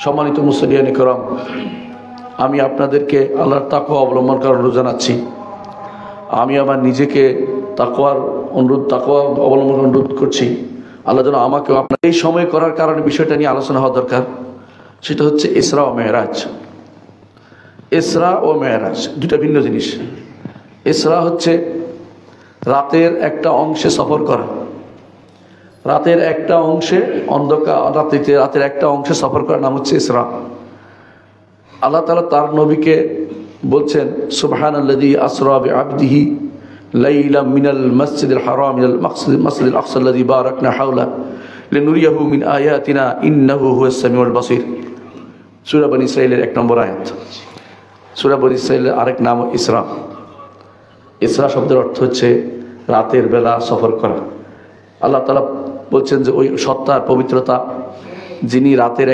সম্মানিত মুসলিয়ানি کرام, আমি আপনাদেরকে আল্লাহর তাকওয়া অবলম্বন করার অনুরোধ জানাচ্ছি। আমি আমার নিজেকে তাকওয়া অবলম্বন অনুরোধ করছি। আল্লাহ যেন আমাকেও আপনার এই সময় করার কারণে বিষয়টা নিয়ে আলোচনা হওয়া দরকার। সেটা হচ্ছে ইসরা ও মেরাজ। ইসরা ও মেরাজ দুটা ভিন্ন জিনিস। ইসরা হচ্ছে রাতের একটা অংশে সফর করা, রাতের একটা অংশে অন্ধকার রাতের একটা অংশে সফর করার নাম হচ্ছে ইসরা। আল্লাহ তাআলা তার নবীকে বলছেন, সুবহানাল্লাযী আসরা বিআবদিহি লাইলাম মিনাল মাসজিদিল হারাম ইলাল মাসজিদিল আকসা আল্লাযী বারাকনা হাওলা লিনুরিয়াহু মিন আয়াতিনা ইন্নাহু হুয়াস সামিউল বাসীর। সূরা বনী ইসরাঈলের 1 নম্বর আয়াত। সূরা বনী ইসরাঈলের আরেক নাম ইসরা। ইসরা শব্দের অর্থ হচ্ছে রাতের বেলা সফর করা। আল্লাহ তাআলা বলছেন যে ওই সত্তার পবিত্রতা যিনি রাতের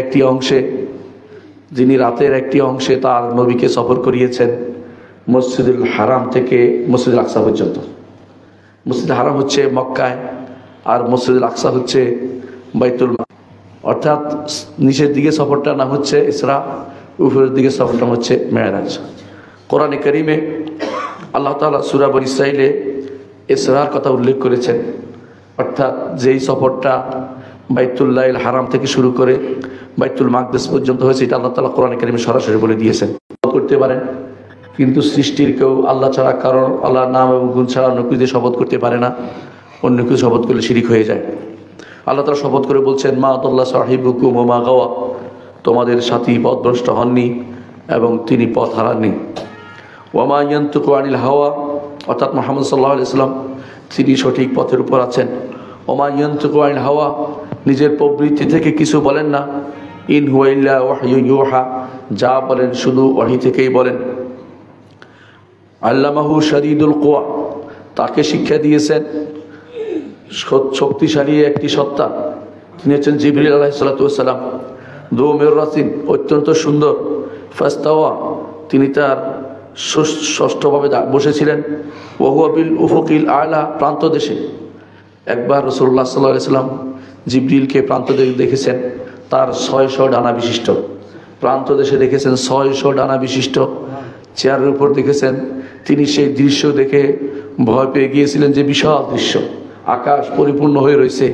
একটি অংশে তার নবীকে সফর করিয়েছেন মসজিদুল হারাম থেকে মসজিদুল আকসা পর্যন্ত। মসজিদুল হারাম হচ্ছে মক্কায়, আর মসজিদুল আকসা হচ্ছে বাইতুল মাকদিস। অর্থাৎ নিচের দিকে সফরটার নাম হচ্ছে ইসরা, উপরের দিকে সফরটা হচ্ছে মেরাজ। কোরআনে কারীমে আল্লাহ তাআলা সূরা বনী ইসরাঈলে ইসরার কথা উল্লেখ করেছেন। অর্থাৎ যেই সফরটা বাইতুল্লাহিল হারাম থেকে শুরু করে বাইতুল মাকদিস পর্যন্ত হয়েছে, এটা আল্লাহ তাআলা কোরআনে কারীমে সরাসরি বলে দিয়েছেন। করতে পারেন, কিন্তু সৃষ্টির কেউ আল্লাহ ছাড়া, কারণ আল্লাহর নাম এবং গুণ ছাড়া অন্য কিছু দিয়ে শপথ করতে পারে না। অন্য কিছু শপথ করলে শিরিক হয়ে যায়। আল্লাহ তাআলা শপথ করে বলছেন, মা দাল্লা সাহিবুকুম ওয়া মা গাওয়া, তোমাদের সাথী পথভ্রষ্ট হননি এবং তিনি পথ হারাননি। ওয়া মা ইয়ানতিকু আনিল হাওয়া, অর্থাৎ মুহাম্মদ সাল্লাল্লাহু আলাইহি ওয়াসাল্লাম তিনি সঠিক পথের উপর আছেন। ওয়া মা ইয়ানতিকু আনিল হাওয়া, নিজের প্রবৃত্তি থেকে কিছু বলেন না। ইন হুয়া ইল্লা ওয়াহয়ু ইউহা, যা বলেন শুধু ওহী থেকেই বলেন। আল্লামাহু শাদীদুল কুওয়া, তাকে শিক্ষা দিয়েছেন শক্তিশালী একটি সত্তা, তিনি হচ্ছেন জিবরিল আলাইহিস সালাতু ওয়াস সালাম। দু মিররাতিন, অত্যন্ত সুন্দর। ফাস্তাওয়া, তিনি তার ষষ্ঠভাবে বসেছিলেন। ওয়া হুয়া বিল উফুকিল আলা, প্রান্ত দেশে। একবার রাসূলুল্লাহ সাল্লাল্লাহু আলাইহি ওয়াসাল্লাম জিবরিলকে প্রান্ত দেশে দেখেছেন, তার 600 ডানা বিশিষ্ট। প্রান্ত দেশে দেখেছেন 600 ডানা বিশিষ্ট চেয়ারের উপর দেখেছেন। তিনি সেই দৃশ্য দেখে ভয় পেয়ে গিয়েছিলেন যে বিশাল দৃশ্য, আকাশ পরিপূর্ণ হয়ে রয়েছে।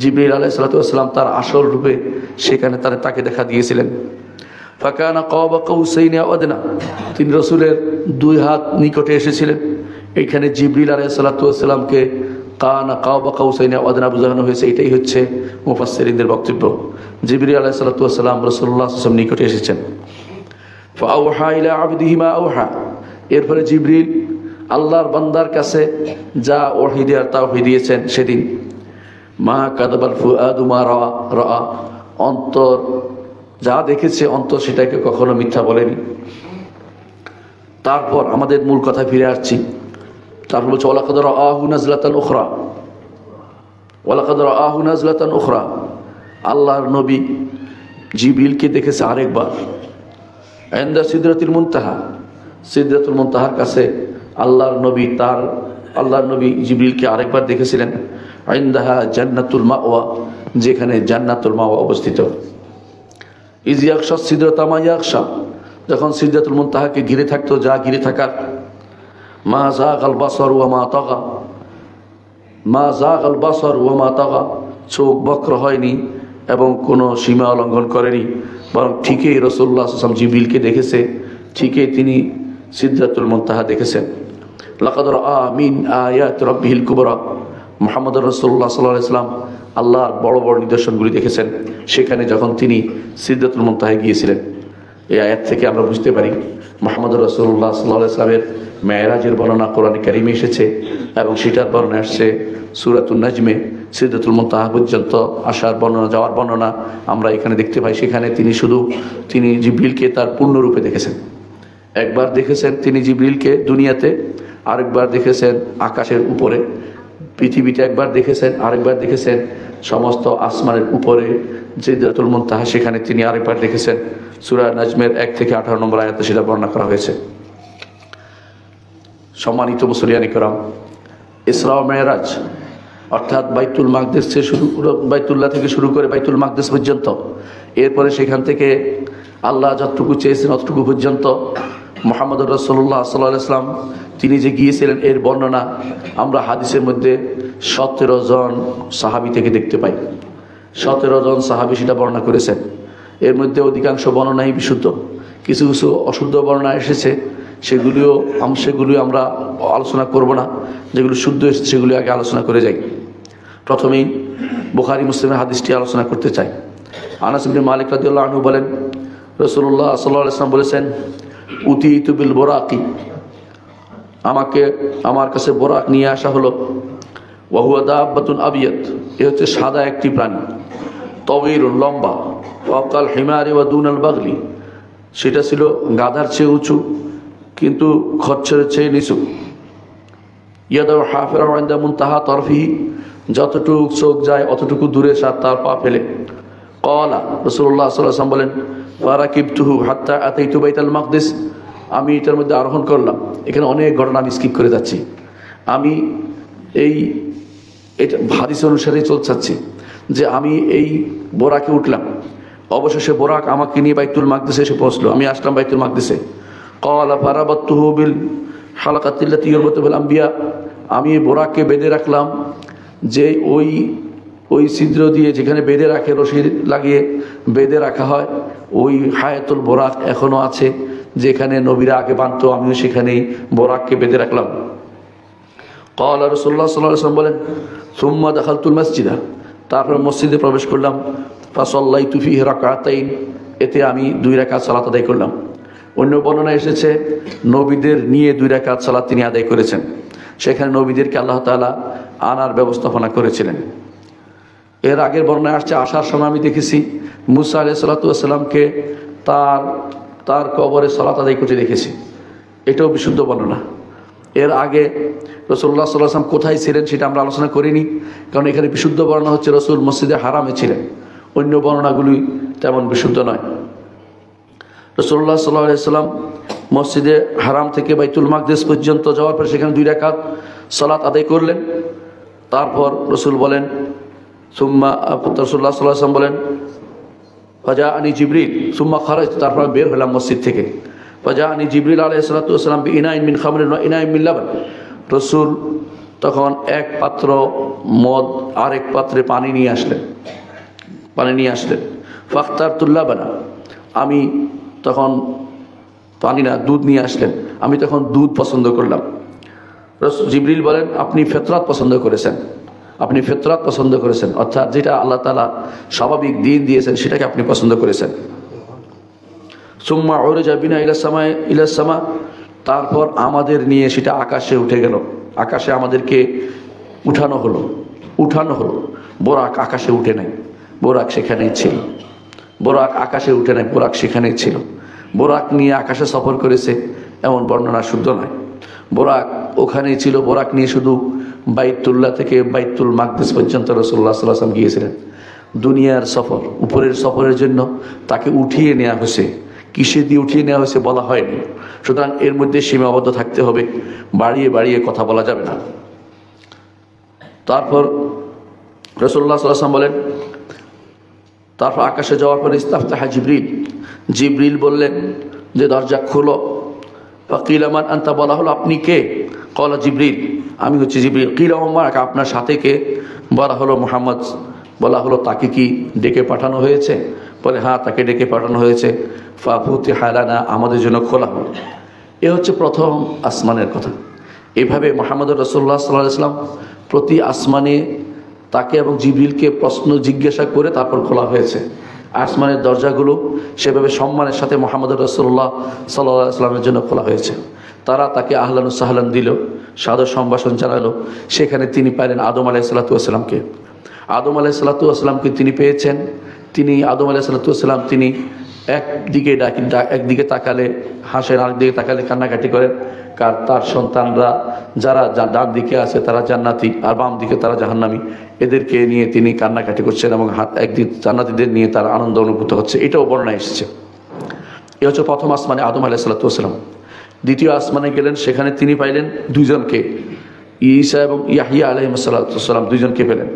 জিবরিল আলাইহিস সালাতু ওয়াস সালাম তার আসল রূপে সেখানে তাকে দেখা দিয়েছিলেন। ফাকানা কাবা কাউসাইনি আও আদনা, তিনি রাসূলের 2 হাত নিকটে এসেছিলেন। এইখানে জিবরিল আলাইহিস সালাতু ওয়াস সালামকে কানা কাবা কাউসাইনি আও আদনা বোঝানো হয়েছে। এটাই হচ্ছে মুফাসসিরিনদের বক্তব্য। জিবরিল আলাইহিস সালাতু ওয়াস সালাম রাসূলুল্লাহ সাল্লাল্লাহু আলাইহি ওয়াসাল্লাম নিকটে এসেছেন। ফাআওহা ইলা আবদিহি মা আওহা, এরপরে জিবরিল আল্লাহর বান্দার কাছে যা ওহী দেয়ার তা ওহী দিয়েছেন সেদিন। মা কাযাবাল ফুআদু মা রাআ, অন্তর যা দেখেছে অন্তর সেটাকে কখনো মিথ্যা বলেনি। তারপর আমাদের মূল কথা ফিরে আসছি। তারপর বলছে ওয়ালাকাদ রাআহু নাজলাতান উখরা, ওয়ালাকাদ রাআহু নাজলাতান উখরা, আল্লাহর নবী জিবরিলকে দেখেছে আরেকবার। ইনদা সিদরাতুল মুনতাহা, সিদরাতুল মুনতাহার কাছে আল্লাহর নবী জিবরিলকে আরেকবার দেখেছিলেন। ইনদাহা জান্নাতুল মাওয়া, যেখানে জান্নাতুল মাওয়া অবস্থিত। ইজ ইয়াখশা সিদরাতা মা ইয়াখশা, যখন সিদরাতুল মুনতাহাকে ঘিরে থাকতো যা ঘিরে থাকার। মা যাগাল বাসার ওয়া মা তাগা, মা যাগাল বাসার ওয়া মা তাগা, চোখ বক্র হয়নি এবং কোনো সীমা উল্লঙ্ঘন করেনি, বরং ঠিকই রাসূলুল্লাহ সাল্লাল্লাহু আলাইহি ওয়াসাল্লাম জিবরিলকে দেখেছে, ঠিকই তিনি সিদরাতুল মুনতাহা দেখেছেন। লাকাদ রাআ মিন আয়াত রাব্বিহিল কুবরা, মুহাম্মদুর রাসূলুল্লাহ সাল্লাল্লাহু আলাইহি ওয়াসাল্লাম আল্লাহর বড় বড় নিদর্শনগুলি দেখেছেন সেখানে যখন তিনি সিদরাতুল মুনতাহায় গিয়েছিলেন। এই আয়াত থেকে আমরা বুঝতে পারি মুহাম্মদুর রাসূলুল্লাহ সাল্লাল্লাহু আলাইহি ওয়াসাল্লামের মেরাজের বর্ণনা কোরআনে কারীমে এসেছে এবং সেটার বর্ণনা আসছে সূরাতুন নাজমে। সিদরাতুল মুনতাহা পর্যন্ত আসার বর্ণনা, যাওয়ার বর্ণনা আমরা এখানে দেখতে পাই। সেখানে তিনি জিবরিলকে তার পূর্ণরূপে দেখেছেন। একবার দেখেছেন তিনি জিবরিলকে দুনিয়াতে, আরেকবার দেখেছেন আকাশের উপরে, পৃথিবীতে একবার দেখেছেন, আরেকবার দেখেছেন সমস্ত আসমানের উপরে সিদরাতুল মুনতাহা, সেখানে তিনি আরেকবার দেখেছেন। সূরা নাজমের 1 থেকে 18 নম্বর আয়াতে সেটা বর্ণনা করা হয়েছে। সম্মানিত মুসলিয়ানি کرام, ইসরা ও মেরাজ অর্থাৎ বাইতুল্লাহ থেকে শুরু করে বাইতুল মাকদিস পর্যন্ত এরপরে সেখান থেকে আল্লাহ যতটুকু চেয়েছেন অতটুকু পর্যন্ত মুহাম্মদুর রাসূলুল্লাহ সাল্লাল্লাহু আলাইহি ওয়াসাল্লাম তিনি যে গিয়েছিলেন এর বর্ণনা আমরা হাদিসের মধ্যে 17 জন সাহাবী থেকে দেখতে পাই। 17 জন সাহাবী সেটা বর্ণনা করেছেন। এর মধ্যে অধিকাংশ বর্ণনাই বিশুদ্ধ, কিছু কিছু অশুদ্ধ বর্ণনা এসেছে, সেগুলিও আমরা আলোচনা করব না। যেগুলো শুদ্ধ এসেছে সেগুলি আগে আলোচনা করে যাই। প্রথমেই বুখারী মুসলিমের হাদিসটি আলোচনা করতে চাই। আনাস ইবনে মালিক রাদিয়াল্লাহু আনহু বলেন, রাসূলুল্লাহ সাল্লাল্লাহু আলাইহি ওয়াসাল্লাম বলেছেন, উতিতু বিল বুরাকি, আমার কাছে বোরাক নিয়ে আসা হলো। ওয়া হুয়া দাব্বাতুন আবিয়াদ, এ হচ্ছে সাদা একটি প্রাণী, তাওয়ীলুন লম্বা, ফাওকাল হিমারি ওয়া দুনাল বাগলি, সেটা ছিল গাধার চেয়ে উঁচু কিন্তু খচ্চরের চেয়ে নিচু। ইয়াদাউ হাফিরা ইনদা মুনতাহা তরফিহি, যতটুকু চোখ যায় অতটুকু দূরে তার পা ফেলে। ক্বালা, রাসূলুল্লাহ সাল্লাল্লাহু আলাইহি ওয়াসাল্লাম বলেন, ফারাকিবতুহু হাত্তা আতাইতু বাইতুল মাকদিস, আমি এটার মধ্যে আরোহণ করলাম। এখানে অনেক ঘটনা আমি স্কিপ করে যাচ্ছি। আমি এটা হাদিস অনুসারেই চলছি যে আমি এই বোরাকে উঠলাম, অবশেষে বোরাক আমাকে নিয়ে বাইতুল মাকদিসে এসে পৌঁছলো। আমি আসলাম বাইতুল মাকদিসে। ক্বালা ফারাবাতুহু বিল হালাকাতিল্লাতী ইউরবাতু বিল আম্বিয়া, আমি বোরাককে বেঁধে রাখলাম যে ওই ছিদ্র দিয়ে যেখানে বেঁধে রাখে, রশি লাগিয়ে বেঁধে রাখা হয়, ওই হায়াতুল বোরাক এখনও আছে, যেখানে নবীরা আগে বাঁধতো, আমিও সেখানেই বোরাককে বেঁধে রাখলাম। ক্বালা রাসূলুল্লাহ সাল্লাল্লাহু আলাইহি ওয়াসাল্লাম বলেন, সুম্মা দাখালতুল মসজিদা, তারপর মসজিদে প্রবেশ করলাম। ফাসাল্লাইতু ফীহি রাকআতাইন, এতে আমি 2 রাকাত সালাত আদায় করলাম। অন্য বর্ণনা এসেছে নবীদের নিয়ে 2 রাকাত সালাত তিনি আদায় করেছেন। সেখানে নবীদেরকে আল্লাহ তাআলা আনার ব্যবস্থাপনা করেছিলেন। এর আগের বর্ণনায় আসছে, আসার সময় আমি দেখেছি মুসা আলাইহিস সালাতু ওয়াস সালামকে তার কবরে সালাত আদায় করতে দেখেছি। এটাও বিশুদ্ধ বর্ণনা। এর আগে রাসূলুল্লাহ সাল্লাল্লাহু আলাইহি ওয়াসাল্লাম কোথায় ছিলেন সেটা আমরা আলোচনা করিনি, কারণ এখানে বিশুদ্ধ বর্ণনা হচ্ছে রাসূল মসজিদে হারামে ছিলেন, অন্য বর্ণনাগুলি তেমন বিশুদ্ধ নয়। রাসূলুল্লাহ সাল্লাল্লাহু আলাইহি ওয়াসাল্লাম মসজিদে হারাম থেকে বাইতুল মাকদিস পর্যন্ত যাওয়ার পর সেখানে 2 রাকাত সালাত আদায় করলেন। তারপর রাসূল বলেন, রাসূলুল্লাহ সাল্লাল্লাহু আলাইহি ওয়াসাল্লাম বলেন, ফাজাআনি জিবরিল সুম্মা খারাজতু, তারপর বের হলাম মসজিদ থেকে। ফাজাআনি জিবরিল আলাইহিস সালাতু ওয়াস সালাম বিইনাইন মিন খামরিন ওয়া ইনাইন মিন লাবান, রাসূল তখন এক পাত্র মদ আর এক পাত্রে পানি নিয়ে আসলেন। ফাখতারতুল লাবানা, আমি তখন পানি না দুধ নিয়ে আসলেন, আমি তখন দুধ পছন্দ করলাম। জিবরিল বলেন, আপনি ফিতরাত পছন্দ করেছেন, অর্থাৎ যেটা আল্লাহ তাআলা স্বাভাবিক দিন দিয়েছেন সেটাকে আপনি পছন্দ করেছেন। সুম্মা উরজা বিনা ইলা সামা, তারপর আমাদের নিয়ে সেটা আকাশে উঠে গেল, আকাশে আমাদেরকে উঠানো হলো। বোরাক আকাশে উঠে নাই, বোরাক সেখানেই ছিল। বোরাক আকাশে উঠে নাই, বোরাক সেখানেই ছিল। বোরাক নিয়ে আকাশে সফর করেছে এমন বর্ণনা শুদ্ধ নয়। বোরাক ওখানেই ছিল। বোরাক নিয়ে শুধু বাইতুল্লাহ থেকে বাইতুল মাকদিস পর্যন্ত রাসূলুল্লাহ সাল্লাল্লাহু আলাইহি ওয়াসাল্লাম গিয়েছিলেন। দুনিয়ার সফর, উপরের সফরের জন্য তাকে উঠিয়ে নেওয়া হয়েছে। কিসে দিয়ে উঠিয়ে নেওয়া হয়েছে বলা হয়নি, সুতরাং এর মধ্যে সীমাবদ্ধ থাকতে হবে, বাড়িয়ে কথা বলা যাবে না। তারপর রাসূলুল্লাহ সাল্লাল্লাহু আলাইহি ওয়াসাল্লাম বলেন, তারপর আকাশে যাওয়ার পর ইস্তাফতাহা জিবরিল বললেন যে দরজা খোলো। ফাকিলা মান আনতা, বলা হলো আপনি কে? ক্বালা জিবরিল, আমি হচ্ছে জিবরিল। কিলা ওয়া মা'আকা, আপনার সাথে কে? বলা হলো মুহাম্মদ। বলা হলো তাকে কি ডেকে পাঠানো হয়েছে? বলে হ্যাঁ, তাকে ডেকে পাঠানো হয়েছে। ফাফুতিহা লানা, আমাদের জন্য খোলা হলো। এ হচ্ছে প্রথম আসমানের কথা। এভাবে মুহাম্মদুর রাসূলুল্লাহ সাল্লাল্লাহু আলাইহি ওয়াসাল্লাম প্রতি আসমানে তাকে এবং জিবরিলকে প্রশ্ন জিজ্ঞাসা করে তারপর খোলা হয়েছে। আসমানের দরজাগুলো সেভাবে সম্মানের সাথে মুহাম্মদুর রাসূলুল্লাহ সাল্লাল্লাহু আলাইহি ওয়াসাল্লামের জন্য খোলা হয়েছে। তারা তাকে আহলান ও সাহলান দিল, সাদর সম্ভাষণ জানালো। সেখানে তিনি পাইলেন আদম আলাইহিস সালাতু ওয়াস সালামকে। আদম আলাইহিস সালাতু ওয়াস সালামকে তিনি পেয়েছেন। আদম আলাইহিস সালাতু ওয়াস সালাম তিনি একদিকে তাকালে হাসেন, আরেকদিকে তাকালে কান্নাকাটি করেন। তার সন্তানরা যারা ডান দিকে আছে তারা জান্নাতি, আর বাম দিকে তারা জাহান্নামী। এদেরকে নিয়ে তিনি কান্নাকাটি করছেন এবং একদিন জান্নাতীদের নিয়ে তার আনন্দ অনুভূত হচ্ছে। এটাও বর্ণনা এসেছে। এ হচ্ছে প্রথম আসমানে আদম আলাইহিস সালাতু ওয়াস সালাম। দ্বিতীয় আসমানে গেলেন, সেখানে তিনি পাইলেন 2 জনকে, ঈসা এবং ইয়াহইয়া আলাইহিস সালাতু ওয়াস সালাম 2 জনকে পেলেন।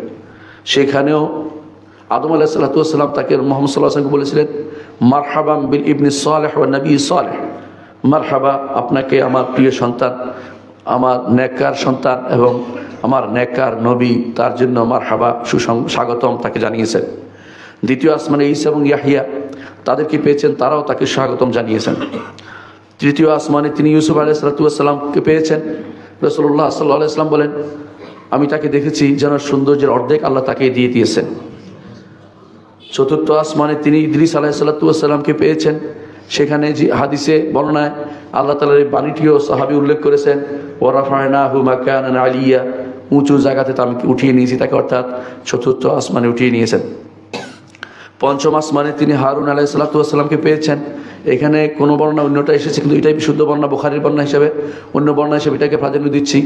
সেখানেও আদম আলাইহিসসালাতু ওয়াসসালাম তাকে মুহাম্মদ সাল্লাল্লাহু আলাইহি ওয়াসাল্লামকে বলেছিলেন, মারহাবাম বিল ইবনি সালেহ ওয়া নবী সালেহ, মারহাবা আপনাকে আমার প্রিয় সন্তান, আমার নেককার সন্তান এবং আমার নেককার নবী, তার জন্য মারহাবা স্বাগতম তাকে জানিয়েছেন। দ্বিতীয় আসমানে ঈসা এবং ইয়াহইয়া তাদেরকে পেয়েছেন, তারাও তাকে স্বাগতম জানিয়েছেন। তৃতীয় আসমানে তিনি ইউসুফ আলাইহিসসালাতু ওয়াসসালামকে পেয়েছেন। রাসূলুল্লাহ সাল্লাল্লাহু আলাইহি ওয়াসাল্লাম বলেন, আমি তাকে দেখেছি যেন সৌন্দর্যের অর্ধেক আল্লাহ তাকে দিয়ে দিয়েছেন। চতুর্থ আসমানে তিনি ইদ্রিস আলাইহিসসালাতু ওয়াসসালামকে পেয়েছেন। সেখানে যে হাদিসে বর্ণনায় আল্লাহ তাআলার এই বাণীটিও সাহাবী উল্লেখ করেছেন, ওয়া রাফা'নাহু মাকানান আলিয়্যা, উঁচু জায়গাতে আমি উঠিয়ে নিয়েছি তাকে, অর্থাৎ চতুর্থ আসমানে উঠিয়ে নিয়েছেন। পঞ্চম আসমানে তিনি হারুন আলাইহিসসালাতু ওয়াসসালামকে পেয়েছেন। এখানে কোনো বর্ণনা অন্যটা এসেছে, কিন্তু এটাই বিশুদ্ধ বর্ণনা, বুখারীর বর্ণনা হিসেবে, অন্য বর্ণনা হিসেবে এটাকে প্রাধান্য দিচ্ছি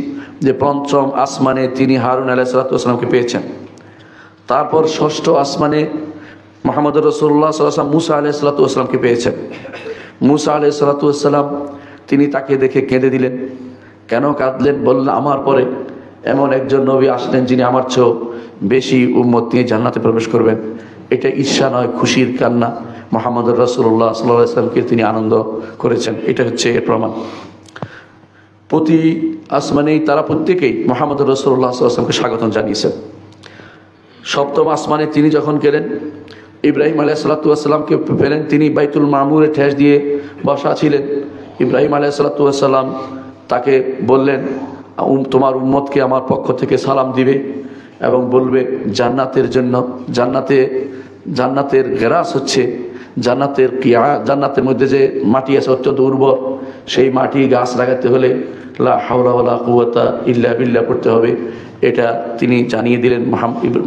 যে পঞ্চম আসমানে তিনি হারুন আলাইহিসসালাতু ওয়াসসালামকে পেয়েছেন। তারপর ষষ্ঠ আসমানে মুহাম্মদুর রাসূলুল্লাহ সাল্লাল্লাহু আলাইহি ওয়াসাল্লাম মুসা আলাইহিসসালাতু ওয়াসসালামকে পেয়েছেন। মুসা আলাইহিসসালাতু ওয়াসসালাম তিনি তাকে দেখে কেঁদে দিলেন। কেন কাঁদলেন? বললেন, আমার পরে এমন একজন নবী আসলেন যিনি আমার চেয়েও বেশি উম্মত নিয়ে জান্নাতে প্রবেশ করবেন। এটা ঈর্ষা নয়, খুশির কান্না। মুহাম্মদুর রাসূলুল্লাহ সাল্লাল্লাহু আলাইহি ওয়াসাল্লামকে তিনি আনন্দ করেছেন, এটা হচ্ছে এর প্রমাণ। প্রতি আসমানেই তারা প্রত্যেকেই মুহাম্মদুর রাসূলুল্লাহ সাল্লাল্লাহু আলাইহি ওয়াসাল্লামকে স্বাগতম জানিয়েছেন। সপ্তম আসমানে তিনি যখন গেলেন, ইব্রাহিম আলাইহিসসালাতু ওয়াসসালামকে পেলেন। তিনি বাইতুল মামুরে ঠেস দিয়ে বসা ছিলেন। ইব্রাহিম আলাইহিসসালাতু ওয়াসসালাম তাকে বললেন, তোমার উম্মতকে আমার পক্ষ থেকে সালাম দিবে এবং বলবে জান্নাতের জন্য, জান্নাতের গেরাস হচ্ছে, জান্নাতের মধ্যে যে মাটি আছে অত্যন্ত উর্বর, সেই মাটি গাছ লাগাতে হলে লা হাওলা ওয়ালা কুওয়াতা ইল্লা বিল্লাহ পড়তে হবে। এটা তিনি জানিয়ে দিলেন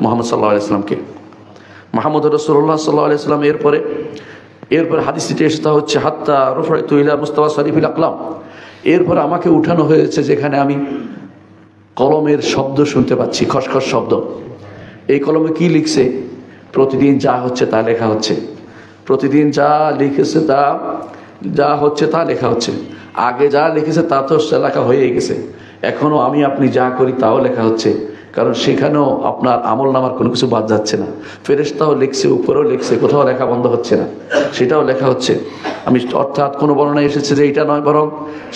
মুহাম্মদ সাল্লাল্লাহু আলাইহি ওয়াসাল্লামকে। মুহাম্মদ রাসূলুল্লাহ সাল্লাল্লাহু আলাইহি ওয়াসাল্লাম এরপরে হাদিসটি এসে তা হচ্ছে, হাত্তা রুফাইতু ইলা মুস্তাওয়া সারিফিল আকলাম, এরপরে আমাকে উঠানো হয়েছে যেখানে আমি কলমের শব্দ শুনতে পাচ্ছি, খসখস শব্দ। এই কলমে কি লিখছে? প্রতিদিন যা হচ্ছে তা লেখা হচ্ছে, প্রতিদিন যা লিখেছে যা হচ্ছে তা লেখা হচ্ছে। আগে যা লিখেছে তা তো লেখা হয়ে গেছে, এখনও আমি আপনি যা করি তাও লেখা হচ্ছে, কারণ সেখানেও আপনার আমল নামার কোনো কিছু বাদ যাচ্ছে না। ফেরেশতাও লিখছে, উপরেও লিখছে, কোথাও লেখা বন্ধ হচ্ছে না, সেটাও লেখা হচ্ছে। অর্থাৎ কোনো বর্ণনায় এসেছে যে এটা নয়, বরং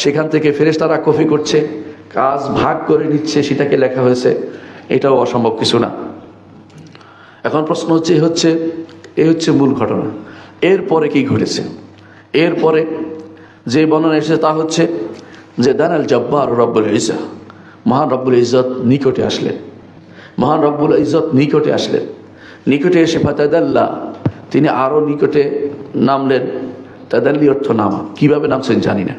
সেখান থেকে ফেরেশতারা কপি করছে, কাজ ভাগ করে নিচ্ছে, সেটাকে লেখা হয়েছে। এটাও অসম্ভব কিছু না। এখন প্রশ্ন হচ্ছে, এই হচ্ছে মূল ঘটনা। এরপরে কি ঘটেছে? এরপরে যে বর্ণনা এসেছে তা হচ্ছে যে দানাল জব্বার রব্বুল ইজ্জত, মহান রব্বুল ইজ্জত নিকটে আসলেন। মহান রব্বুল ইজ্জত নিকটে আসলেন। নিকটে এসে ফাতাদাল্লা, তিনি আরও নিকটে নামলেন। তাদাল্লি অর্থ নামা, কীভাবে নামছেন জানি না।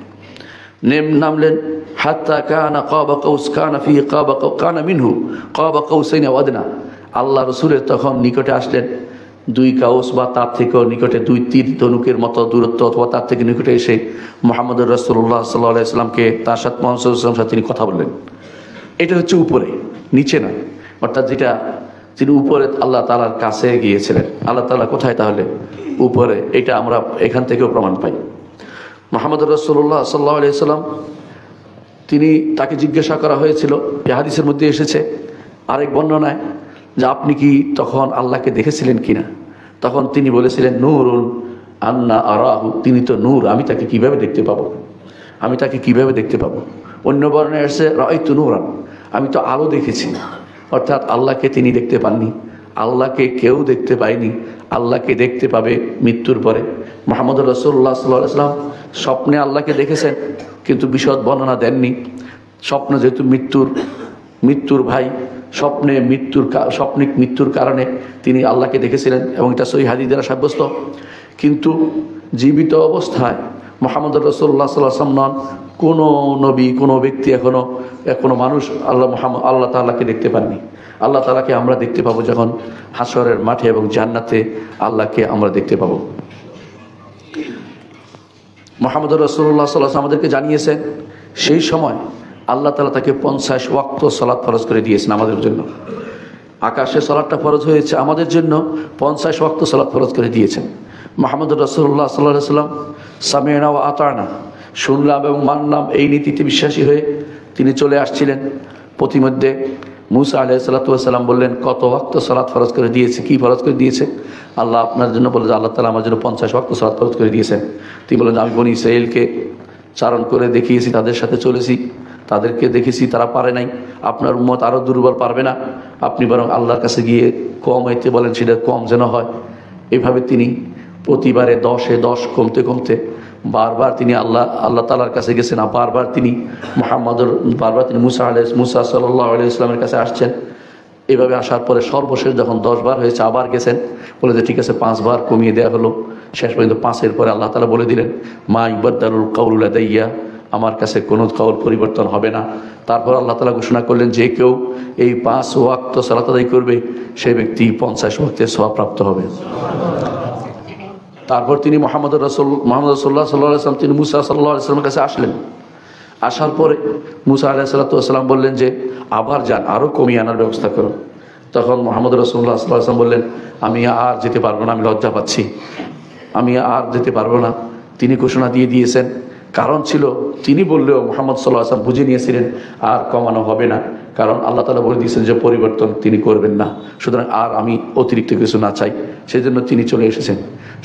নামলেন হাত্তা কানা কাবা কাউস কানা ফি কানা মিনহু কাবা কাউসাইন আও আদনা। আল্লাহ রসুলের তখন নিকটে আসলেন 2 কাউস বা তার থেকেও নিকটে, 2 তীর ধনুকের মতো দূরত্ব অথবা তার থেকে নিকটে এসে মুহাম্মদুর রাসূলুল্লাহ সাল্লাল্লাহু আলাইহি ওয়াসাল্লামকে তার সাথে মুহাম্মদ সাল্লাল্লাহু আলাইহি ওয়াসাল্লামের সাথে তিনি কথা বললেন। এটা হচ্ছে উপরে, নিচে নয়। অর্থাৎ যেটা তিনি উপরে আল্লাহ তাআলার কাছে গিয়েছিলেন। আল্লাহ তাআলা কোথায়? তাহলে উপরে। এটা আমরা এখান থেকেও প্রমাণ পাই। মুহাম্মদুর রাসূলুল্লাহ সাল্লাল্লাহু আলাইহি ওয়াসাল্লাম তাকে জিজ্ঞাসা করা হয়েছিল, এই হাদিসের মধ্যে এসেছে আরেক বর্ণনায়, যে আপনি কি তখন আল্লাহকে দেখেছিলেন কিনা? তখন তিনি বলেছিলেন, নূরুন আন্না আরাহু, তিনি তো নূর, আমি তাকে কিভাবে দেখতে পাবো? আমি তাকে কিভাবে দেখতে পাবো? অন্য বর্ণনায় এসেছে রাআইতু নূরান, আমি তো আলো দেখেছি। অর্থাৎ আল্লাহকে তিনি দেখতে পাননি, আল্লাহকে কেউ দেখতে পায়নি। আল্লাহকে দেখতে পাবে মৃত্যুর পরে। মুহাম্মদুর রাসূলুল্লাহ সাল্লাল্লাহু আলাইহি ওয়াসাল্লাম স্বপ্নে আল্লাহকে দেখেছেন, কিন্তু বিশদ বর্ণনা দেননি। স্বপ্ন যেহেতু মৃত্যুর ভাই, স্বপ্নিক মৃত্যুর কারণে তিনি আল্লাহকে দেখেছিলেন এবং এটা সহিহ হাদিস দ্বারা সাব্যস্ত। কিন্তু জীবিত অবস্থায় মুহাম্মদুর রাসূলুল্লাহ সাল্লাল্লাহু আলাইহি ওয়াসাল্লাম নন, কোনো নবী, কোনো ব্যক্তি, এখনো মানুষ আল্লাহ তাআলাকে দেখতে পাননি। আল্লাহ তাআলাকে আমরা দেখতে পাবো যখন হাসরের মাঠে এবং জান্নাতে আল্লাহকে আমরা দেখতে পাবো। মুহাম্মদুর রাসূলুল্লাহ সাল্লাল্লাহু আলাইহি ওয়াসাল্লাম আমাদেরকে জানিয়েছেন, সেই সময় আল্লাহ তাআলা তাকে 50 ওয়াক্ত সালাত ফরজ করে দিয়েছেন আমাদের জন্য। আকাশে সালাতটা ফরজ হয়েছে, আমাদের জন্য 50 ওয়াক্ত সালাত ফরজ করে দিয়েছেন। মুহাম্মদুর রাসূলুল্লাহ সাল্লাল্লাহু আলাইহি ওয়াসাল্লাম সামি'না ওয়া আতা'না, শুনলাম এবং মানলাম, এই নীতিতে বিশ্বাসী হয়ে তিনি চলে আসছিলেন। প্রতিমধ্যে মুসা আলাইহিসসালাম বললেন, কত ওয়াক্ত সালাত ফরজ করে দিয়েছে? কি ফরজ করে দিয়েছে? আল্লাহ আপনার জন্য বলে যে আল্লাহ তাআলা আমার জন্য 50 ওয়াক্ত সালাত ফরজ করে দিয়েছেন। তিনি বললেন, আমি বনি ইসরাঈলকে চারণ করে দেখিয়েছি, তাদের সাথে চলেছি, তাদেরকে দেখেছি তারা পারে নাই, আপনার উম্মত আরও দুর্বল পারবে না, আপনি বরং আল্লাহর কাছে গিয়ে কম হইতে বলেন, সেটা কম যেন হয়। এভাবে তিনি প্রতিবারে 10-এ 10 কমতে কমতে বারবার তিনি আল্লাহ তাআলার কাছে গেছেন। বারবার তিনি বারবার তিনি মুসা সাল্লাল্লাহু আলাইহি ওয়াসাল্লামের কাছে আসছেন। এভাবে আসার পরে সর্বশেষ যখন 10 বার হয়েছে আবার গেছেন, বলে যে ঠিক আছে 5 বার কমিয়ে দেওয়া হলো। শেষ পর্যন্ত 5-এর পরে আল্লাহ তাআলা বলে দিলেন, মা ইউবাদদালুল কাউলু লাদাইয়া, আমার কাছে কোনো কাউল পরিবর্তন হবে না। তারপর আল্লাহ তাআলা ঘোষণা করলেন, যে কেউ এই 5 ওয়াক্ত সালাত আদায় করবে সেই ব্যক্তি 50 ওয়াক্তের সওয়াব প্রাপ্ত হবে। তারপর তিনি মোহাম্মদ রাসূলুল্লাহ সাল্লাল্লাহু আলাইহি ওয়াসাল্লাম তিনি মুসা সাল্লাল্লাহু আলাইহি ওয়াসাল্লামের কাছে আসলেন। আসার পরে মুসা আলাইহিসসালাম বললেন যে আবার যান, আরও কমিয়ে আনার ব্যবস্থা করুন। তখন মোহাম্মদ রাসূলুল্লাহ সাল্লাল্লাহু আলাইহি ওয়াসাল্লাম বললেন, আমি আর যেতে পারবো না, আমি লজ্জা পাচ্ছি, আমি আর যেতে পারবো না। তিনি ঘোষণা দিয়ে দিয়েছেন। কারণ ছিল, তিনি বললেও মুহাম্মদ সাল্লাল্লাহু আলাইহি ওয়াসাল্লাম বুঝে নিয়েছিলেন আর কমানো হবে না, কারণ আল্লাহ তাআলা বলে দিয়েছেন যে পরিবর্তন তিনি করবেন না, সুতরাং আর আমি অতিরিক্ত কিছু না চাই। সেজন্য তিনি চলে এসেছেন।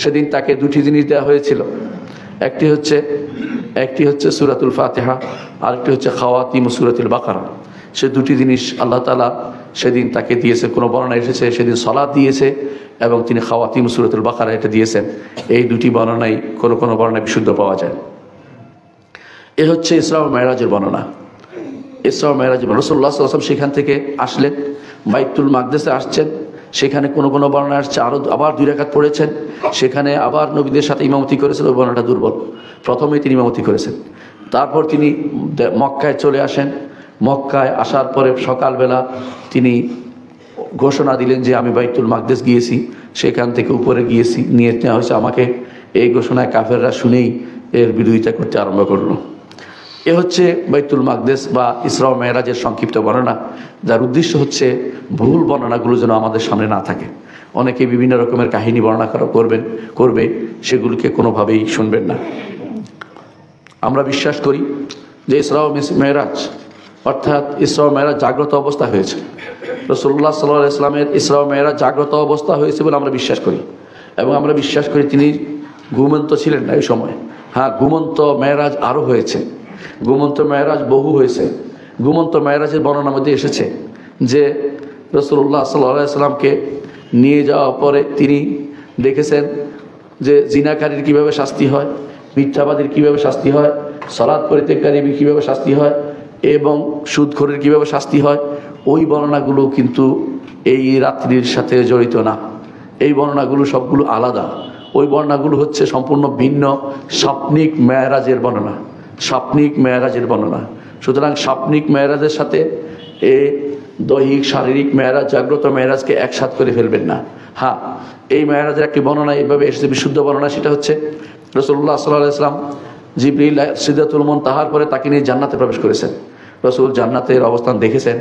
সেদিন তাকে 2টি জিনিস দেওয়া হয়েছিল, একটি হচ্ছে সূরাতুল ফাতিহা, আরেকটি হচ্ছে খাওয়াতিম সূরাতুল বাকারা। সে 2টি জিনিস আল্লাহ তাআলা সেদিন তাকে দিয়েছে। কোনো বর্ণনা এসেছে সেদিন সালাত দিয়েছে এবং তিনি খাওয়াতিম সূরাতুল বাকারা এটা দিয়েছেন। এই 2টি বর্ণনাই কোনো বর্ণনায় বিশুদ্ধ পাওয়া যায়। এ হচ্ছে ইসরা ও মেরাজের বর্ণনা। ইসরা ও মেরাজের রাসূলুল্লাহ সাল্লাল্লাহু আলাইহি ওয়াসাল্লাম সেখান থেকে আসলেন, বাইতুল মাকদেসে আসছেন। সেখানে কোনো বর্ণনা আসছে আবার 2 রাকাত পড়েছেন, সেখানে আবার নবীদের সাথে ইমামতি করেছেন। ওই বর্ণনাটা দুর্বল। প্রথমেই তিনি ইমামতি করেছেন, তারপর তিনি মক্কায় চলে আসেন। মক্কায় আসার পরে সকালবেলা তিনি ঘোষণা দিলেন যে আমি বাইতুল মাকদেস গিয়েছি, সেখান থেকে উপরে গিয়েছি, নিয়ে নেওয়া হয়েছে আমাকে। এই ঘোষণায় কাফেররা শুনেই এর বিরোধিতা করতে আরম্ভ করলো। এ হচ্ছে বাইতুল মাকদেস বা ইসরা ও মেরাজের সংক্ষিপ্ত বর্ণনা, যার উদ্দেশ্য হচ্ছে ভুল বর্ণনাগুলো যেন আমাদের সামনে না থাকে। অনেকে বিভিন্ন রকমের কাহিনী বর্ণনা করবে, সেগুলিকে কোনোভাবেই শুনবেন না। আমরা বিশ্বাস করি যে ইসরা ও মেরাজ অর্থাৎ ইসরা ও মেরাজ জাগ্রত অবস্থা হয়েছে। রাসূলুল্লাহ সাল্লাল্লাহু আলাইহি ওয়াসাল্লামের ইসরা ও মেরাজ জাগ্রত অবস্থা হয়েছে বলে আমরা বিশ্বাস করি, এবং আমরা বিশ্বাস করি তিনি ঘুমন্ত ছিলেন না এই সময়। হ্যাঁ, ঘুমন্ত মেরাজ আরও হয়েছে, ঘুমন্ত মেরাজ বহু হয়েছে। ঘুমন্ত মেরাজের বর্ণনার মধ্যে এসেছে যে রাসূলুল্লাহ সাল্লাল্লাহু আলাইহি ওয়াসাল্লামকে নিয়ে যাওয়ার পরে তিনি দেখেছেন যে জিনাকারীর কীভাবে শাস্তি হয়, মিথ্যাবাদীর কীভাবে শাস্তি হয়, সালাত পরিত্যাগকারীর কীভাবে শাস্তি হয় এবং সুদখোরের কীভাবে শাস্তি হয়। ওই বর্ণনাগুলো কিন্তু এই রাত্রির সাথে জড়িত না। এই বর্ণনাগুলো সবগুলো আলাদা। ওই বর্ণনাগুলো হচ্ছে সম্পূর্ণ ভিন্ন স্বপ্নিক মেরাজের বর্ণনা, স্বপ্নিক মেরাজের বর্ণনা। সুতরাং স্বপ্নিক মেরাজের সাথে দৈহিক শারীরিক মেরাজ, জাগ্রত মেরাজকে একসাথ করে ফেলবেন না। হ্যাঁ, এই মেরাজের একটি বর্ণনা এইভাবে এসেছে, বিশুদ্ধ বর্ণনা। সেটা হচ্ছে রাসূলুল্লাহ সাল্লাল্লাহু আলাইহি ওয়াসাল্লাম জিবরিল সিদরাতুল মুনতাহার পরে তাকে নিয়ে জান্নাতে প্রবেশ করেছেন। রাসূল জান্নাতের অবস্থান দেখেছেন,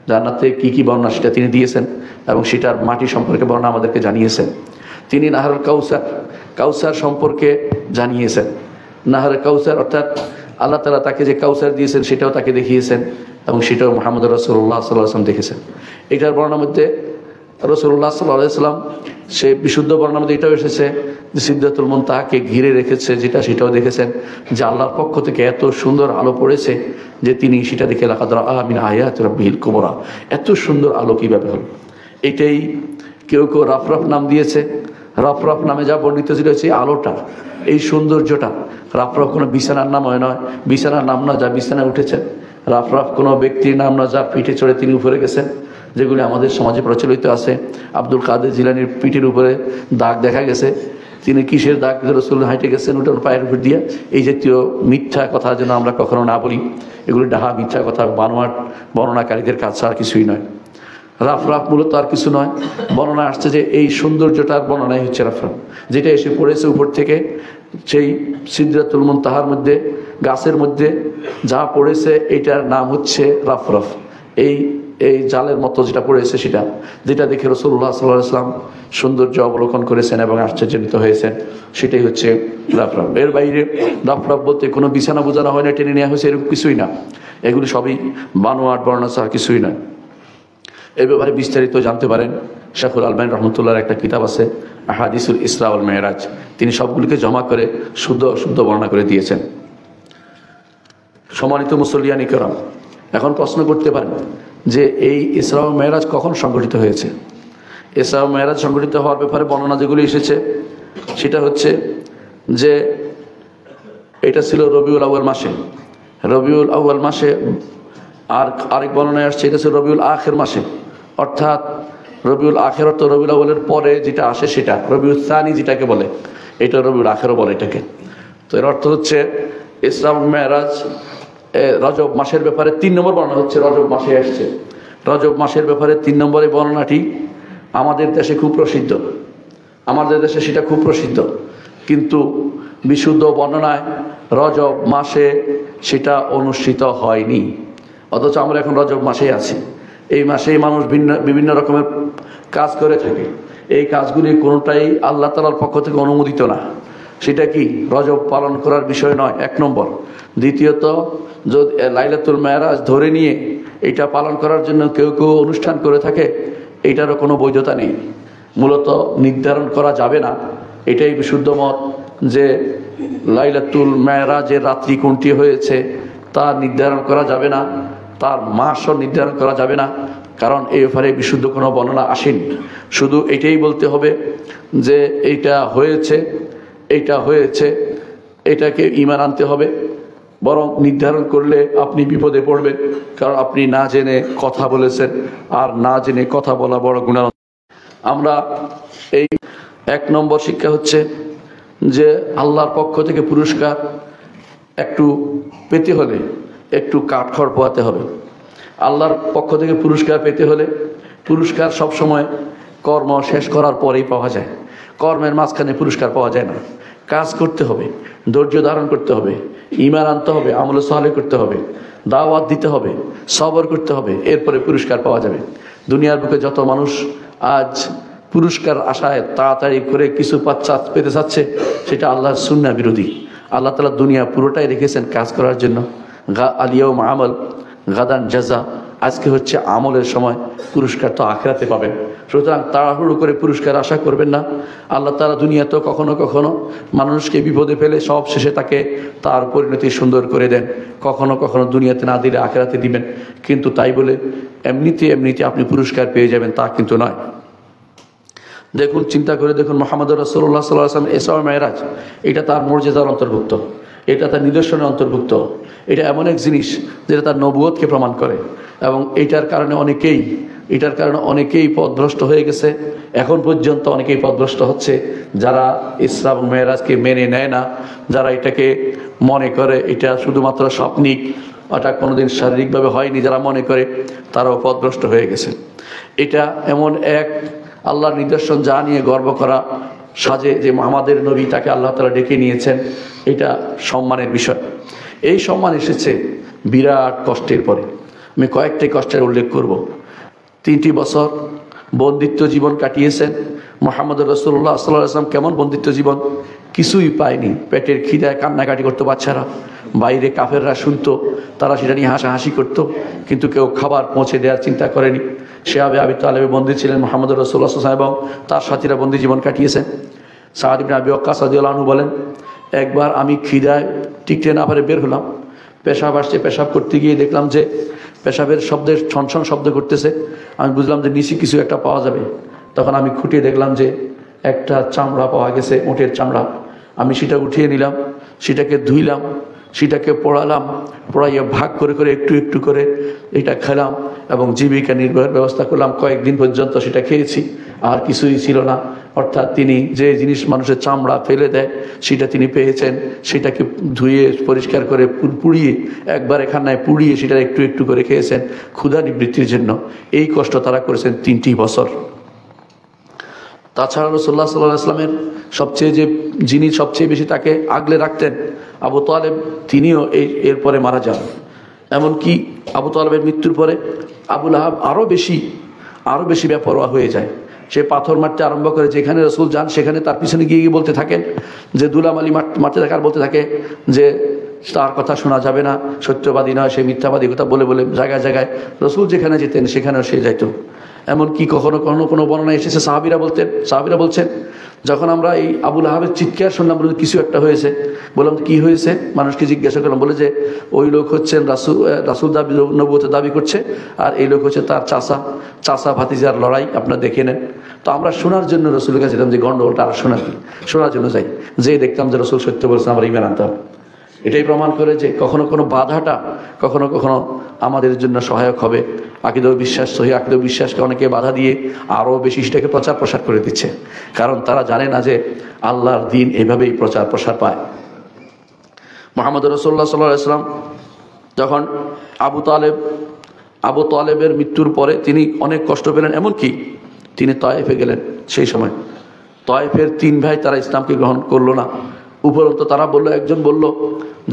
জান্নাতে কি বর্ণনা সেটা তিনি দিয়েছেন এবং সেটার মাটি সম্পর্কে বর্ণনা আমাদেরকে জানিয়েছেন। তিনি নাহরুল কাউসার সম্পর্কে জানিয়েছেন। নাহরুল কাউসার অর্থাৎ আল্লাহ তাআলা তাকে যে কাউসার দিয়েছেন সেটাও তাকে দেখিয়েছেন এবং সেটাও মুহাম্মদ রাসূলুল্লাহ সাল্লাল্লাহু আলাইহি ওয়াসাল্লাম দেখেছেন। এটার বর্ণনার মধ্যে রাসূলুল্লাহ সাল্লাল্লাহু আলাইহি ওয়াসাল্লাম সে বিশুদ্ধ বর্ণনার মধ্যে এটাও এসেছে যে সিদরাতুল মুনতাহাকে ঘিরে রেখেছে, সেটাও দেখেছেন যে আল্লাহর পক্ষ থেকে এত সুন্দর আলো পড়েছে যে তিনি সেটা দেখে লাকাদ রাআ মিন আয়াতি রাব্বিহিল কুবরা, এত সুন্দর আলো কীভাবে হলো। এটাই কেউ রাফরাফ নাম দিয়েছে। রাফরাফ নামে যা বর্ণিত ছিল সেই আলোটা, এই সৌন্দর্যটা। রাফরাফ কোনো বিছানার নাম নয়, বিছানার নাম না যা বিছানায় উঠেছেন। রাফরাফ কোনো ব্যক্তির নাম না যা পিঠে চড়ে তিনি উপরে গেছেন, যেগুলি আমাদের সমাজে প্রচলিত আছে। আব্দুল কাদের জিলানীর পিঠের উপরে দাগ দেখা গেছে, তিনি কিসের দাগ রাসূল হাঁটে গেছেন ওটার পায়ের উপর দিয়ে। এই জাতীয় মিথ্যা কথা যেন আমরা কখনো না বলি। এগুলি ডাহা মিথ্যা কথা, বানোয়াট বর্ণনাকারীদের কাজ ছাড়া কিছুই নয়। রাফরাফ মূলত আর কিছু নয়। বর্ণনা আসছে যে এই সৌন্দর্যটার বর্ণনাই হচ্ছে রাফরাফ, যেটা এসে পড়েছে উপর থেকে সেই সিদরাতুল মুনতাহার মধ্যে, গাছের মধ্যে যা পড়েছে এটার নাম হচ্ছে রাফরাফ। এই জালের মতো যেটা পড়েছে সেটা, যেটা দেখে রাসূলুল্লাহ সাল্লাল্লাহু আলাইহি ওয়াসাল্লাম সৌন্দর্য অবলোকন করেছেন এবং আশ্চর্যান্বিত হয়েছেন, সেটাই হচ্ছে রাফরাফ। এর বাইরে রাফরাফ বলতে কোনো বিছানা বোঝানো হয় না, টেনে নেওয়া হয়েছে এরকম কিছুই না। এগুলি সবই বানোয়াট বর্ণনা ছাড়া কিছুই নয়। এই ব্যাপারে বিস্তারিত জানতে পারেন শেখুল আলবানী রহমতুল্লাহর একটা কিতাব আছে আহাদিসুল ইসরা ওয়াল মেরাজ, তিনি সবগুলিকে জমা করে শুদ্ধ অশুদ্ধ বর্ণনা করে দিয়েছেন। সম্মানিত মুসল্লিয়ান ইকরাম, এখন প্রশ্ন করতে পারেন যে এই ইসরা ওয়াল মেরাজ কখন সংঘটিত হয়েছে? ইসরা ওয়াল মেরাজ সংঘটিত হওয়ার ব্যাপারে বর্ণনা যেগুলি এসেছে সেটা হচ্ছে যে এটা ছিল রবিউল আউয়াল মাসে, রবিউল আউয়াল মাসে। আর আরেক বর্ণনায় আসছে এটা ছিল রবিউল আখির মাসে, অর্থাৎ রবিউল আখির অর্থ রবিউল আউয়ালের পরে যেটা আসে সেটা রবিউল সানি যেটাকে বলে, এটা রবিউল আখিরও বলে এটাকে। তো এর অর্থ হচ্ছে ইসরা ওয়াল মেরাজ রজব মাসের ব্যাপারে 3 নম্বর বর্ণনা হচ্ছে রজব মাসে আসছে। রজব মাসের ব্যাপারে 3 নম্বরের বর্ণনাটি আমাদের দেশে খুব প্রসিদ্ধ, আমাদের দেশে সেটা খুব প্রসিদ্ধ, কিন্তু বিশুদ্ধ বর্ণনায় রজব মাসে সেটা অনুষ্ঠিত হয়নি। অথচ আমরা এখন রজব মাসেই আছি। এই মাসেই মানুষ বিভিন্ন রকমের কাজ করে থাকে। এই কাজগুলি কোনোটাই আল্লাহ তাআলার পক্ষ থেকে অনুমোদিত না। সেটা কি রজব পালন করার বিষয় নয়, 1 নম্বর। দ্বিতীয়ত, যদি লাইলাতুল মেরাজ ধরে নিয়ে এটা পালন করার জন্য কেউ কেউ অনুষ্ঠান করে থাকে, এইটারও কোনো বৈধতা নেই। মূলত নির্ধারণ করা যাবে না, এটাই বিশুদ্ধ মত যে লাইলাতুল মেরাজের রাত্রি কোনটি হয়েছে তা নির্ধারণ করা যাবে না, তার মাসও নির্ধারণ করা যাবে না, কারণ এই ব্যাপারে বিশুদ্ধ কোনো বর্ণনা আসেনি। শুধু এটাই বলতে হবে যে এইটা হয়েছে, এইটা হয়েছে, এটাকে ঈমান আনতে হবে। বরং নির্ধারণ করলে আপনি বিপদে পড়বেন, কারণ আপনি না জেনে কথা বলেছেন, আর না জেনে কথা বলা বড় গুনাহ। আমরা এই 1 নম্বর শিক্ষা হচ্ছে যে আল্লাহর পক্ষ থেকে পুরস্কার একটু পেতে হলে একটু কাঠখড় পোহাতে হবে। আল্লাহর পক্ষ থেকে পুরস্কার পেতে হলে পুরস্কার সবসময় কর্ম শেষ করার পরেই পাওয়া যায়, কর্মের মাঝখানে পুরস্কার পাওয়া যায় না। কাজ করতে হবে, ধৈর্য ধারণ করতে হবে, ঈমান আনতে হবে, আমল সালেহ করতে হবে, দাওয়াত দিতে হবে, সবর করতে হবে, এরপরে পুরস্কার পাওয়া যাবে। দুনিয়ার বুকে যত মানুষ আজ পুরস্কার আশায় তাড়াতাড়ি করে কিছু পেতে চাচ্ছে, সেটা আল্লাহর সুন্নাহ বিরোধী। আল্লাহ তাআলা দুনিয়া পুরোটাই রেখেছেন কাজ করার জন্য। আল-ইয়াউমা আমাল গাদান জাযা, আজকে হচ্ছে আমলের সময়, পুরস্কার তো আখিরাতে পাবেন। সুতরাং তাড়াহুড়ো করে পুরস্কার আশা করবেন না। আল্লাহ তাআলা দুনিয়াতেও কখনো কখনো মানুষকে বিপদে ফেলে সব শেষে তাকে তার পরিণতি সুন্দর করে দেন। কখনো কখনো দুনিয়াতে না দিলে আখিরাতে দিবেন, কিন্তু তাই বলে এমনিতে আপনি পুরস্কার পেয়ে যাবেন তা কিন্তু নয়। দেখুন, চিন্তা করে দেখুন, মুহাম্মদ রাসূলুল্লাহ সাল্লাল্লাহু আলাইহি ওয়াসাল্লাম ইসরা ওয়াল মেরাজ, এটা তার মর্যাদার অন্তর্ভুক্ত, এটা তার নিদর্শনের অন্তর্ভুক্ত। এটা এমন এক জিনিস যেটা তার নবুয়তকে প্রমাণ করে, এবং এটার কারণে অনেকেই পথভ্রষ্ট হয়ে গেছে। এখন পর্যন্ত অনেকেই পথভ্রষ্ট হচ্ছে, যারা ইসরা ওয়াল মেরাজকে মেনে নেয় না, যারা এটাকে মনে করে এটা শুধুমাত্র স্বপ্নিক, ওটা কোনোদিন শারীরিকভাবে হয়নি, যারা মনে করে তারাও পথভ্রষ্ট হয়ে গেছে। এটা এমন এক আল্লাহর নিদর্শন যা নিয়ে গর্ব করা সাজে যে আমাদের নবী, তাকে আল্লাহ তাআলা ডেকে নিয়েছেন, এটা সম্মানের বিষয়। এই সম্মান এসেছে বিরাট কষ্টের পরে। আমি কয়েকটি কষ্টের উল্লেখ করব। 3টি বছর বন্দিত্ব জীবন কাটিয়েছেন মুহাম্মদ রাসূলুল্লাহ সাল্লাল্লাহু আলাইহি ওয়াসাল্লাম। কেমন বন্দিত্ব জীবন? কিছুই পায়নি, পেটের খিদায় কান্নাকাটি করতো বাচ্চারা, বাইরে কাফেররা শুনতো, তারা সেটা নিয়ে হাসাহাসি করতো, কিন্তু কেউ খাবার পৌঁছে দেওয়ার চিন্তা করেনি। শিহাবে আবি তালেবে বন্দী ছিলেন মুহাম্মদ রাসূলুল্লাহ সাল্লাল্লাহু আলাইহি ওয়াসাল্লাম, এবং তার সাথীরা বন্দী জীবন কাটিয়েছেন। সাদ ইবনে আবি ওয়াক্কাস রাদিয়াল্লাহু আনহু বলেন, একবার আমি খিদায় টিকতে না পারে বের হলাম, পেশাব আসছে, পেশাব করতে গিয়ে দেখলাম যে পেশাবের শব্দের ছনছন শব্দ করতেছে। আমি বুঝলাম যে নিচে কিছু একটা পাওয়া যাবে। তখন আমি খুঁটিয়ে দেখলাম যে একটা চামড়া পাওয়া গেছে, উটের চামড়া। আমি সেটা উঠিয়ে নিলাম, সেটাকে ধুইলাম, সেটাকে পোড়ালাম, পোড়াইয়া ভাগ করে করে একটু একটু করে এটা খেলাম, এবং জীবিকা নির্বাহের ব্যবস্থা করলাম। কয়েকদিন পর্যন্ত সেটা খেয়েছি, আর কিছুই ছিল না। অর্থাৎ তিনি যে জিনিস মানুষের চামড়া ফেলে দেয় সেটা তিনি পেয়েছেন, সেটাকে ধুয়ে পরিষ্কার করে পুড়িয়ে, একবার এখানায় পুড়িয়ে সেটা একটু একটু করে খেয়েছেন ক্ষুধা নিবৃত্তির জন্য। এই কষ্ট তারা করেছেন 3টি বছর। তাছাড়া রাসূলুল্লাহ সাল্লাল্লাহু আলাইহি ওয়াসাল্লামের যিনি সবচেয়ে বেশি তাকে আগলে রাখতেন, আবু তালেব, তিনিও এরপরে মারা যান। এমনকি আবু তালেবের মৃত্যুর পরে আবু লাহাব আরও বেশি বেপরোয়া হয়ে যায়। সে পাথর মারতে আরম্ভ করে, যেখানে রাসূল যান সেখানে তার পিছনে গিয়ে বলতে থাকেন যে দুলামালি মারতে থাকে, আর বলতে থাকে যে তার কথা শোনা যাবে না, সত্যবাদী নয়, সে মিথ্যাবাদী কথা বলে বলে জায়গায় জায়গায় রাসূল যেখানে যেতেন সেখানেও সে যাইত। এমনকি কখনো কখনো কোনো বর্ণনা এসেছে সাহাবীরা বলছেন যখন আমরা এই আবু লাহাবের চিৎকার শুনলাম, বলে কিছু একটা হয়েছে, বললাম কি হয়েছে, মানুষকে জিজ্ঞাসা করলাম, বলে যে ওই লোক হচ্ছেন রাসূল দাবি নবুয়তের দাবি করছে, আর এই লোক হচ্ছে তার চাচা ভাতিজার লড়াই, আপনারা দেখে নেন। তো আমরা শোনার জন্য রসুলের কাছে যেতাম যে গন্ডগোলটা আর শোনার জন্য যাই, যে দেখতাম যে রসুল সত্য বলছেন, আমরা ঈমান আনতাম। এটাই প্রমাণ করে যে কখনো কোনো বাধাটা কখনো কখনো আমাদের জন্য সহায়ক হবে। আকীদা বিশ্বাস, সহি আকীদা বিশ্বাসকে অনেকে বাধা দিয়ে আরও বেশি সেটাকে প্রচার প্রসার করে দিচ্ছে, কারণ তারা জানে না যে আল্লাহর দ্বীন এভাবেই প্রচার প্রসার পায়। মুহাম্মদ রাসূলুল্লাহ সাল্লাল্লাহু আলাইহি ওয়াসাল্লাম যখন আবু তালেবের মৃত্যুর পরে তিনি অনেক কষ্ট পেলেন, এমনকি তিনি তায়েফে গেলেন। সেই সময় তায়েফের 3 ভাই তারা ইসলামকে গ্রহণ করলো না। উপরন্ত তারা বলল, একজন বলল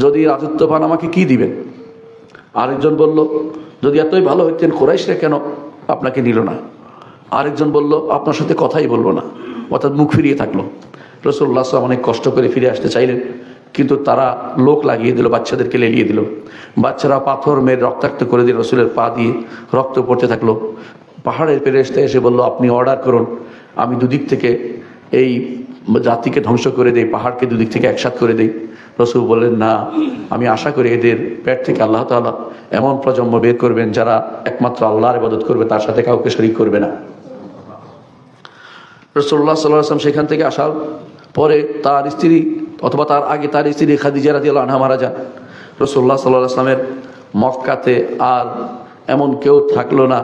যদি রাজত্ব পান আমাকে কি দিবেন, আরেকজন বলল যদি এতই ভালো হইতেন কুরাইশরা কেন আপনাকে নিল না, আরেকজন বলল আপনার সাথে কথাই বলবো না, অর্থাৎ মুখ ফিরিয়ে থাকলো। রাসূলুল্লাহ সাল্লাল্লাহু আলাইহি ওয়াসাল্লাম অনেক কষ্ট করে ফিরে আসতে চাইলেন, কিন্তু তারা লোক লাগিয়ে দিল, বাচ্চাদেরকে লেলিয়ে দিল। বাচ্চারা পাথর মেরে রক্তাক্ত করে দিয়ে রসুলের পা দিয়ে রক্ত পড়তে থাকলো। পাহাড়ের ফেরেশতা এসে বলল, আপনি অর্ডার করুন, আমি দুদিক থেকে এই জাতিকে ধ্বংস করে দেই, পাহাড়কে দুদিক থেকে একসাথ করে দেই। রসুল বললেন, না, আমি আশা করি এদের পেট থেকে আল্লাহ তাআলা এমন প্রজন্ম বের করবেন যারা একমাত্র আল্লাহর ইবাদত করবে, তার সাথে কাউকে শরীক করবে না। রাসূলুল্লাহ সাল্লাল্লাহু আলাইহি ওয়াসাল্লাম সেখান থেকে আসার পরে তার স্ত্রী অথবা তার আগে তার স্ত্রী খাদিজা রাদিয়াল্লাহু আনহা মারা যান। রাসূলুল্লাহ সাল্লাল্লাহু আলাইহি ওয়াসাল্লামের মক্কাতে আর এমন কেউ থাকলো না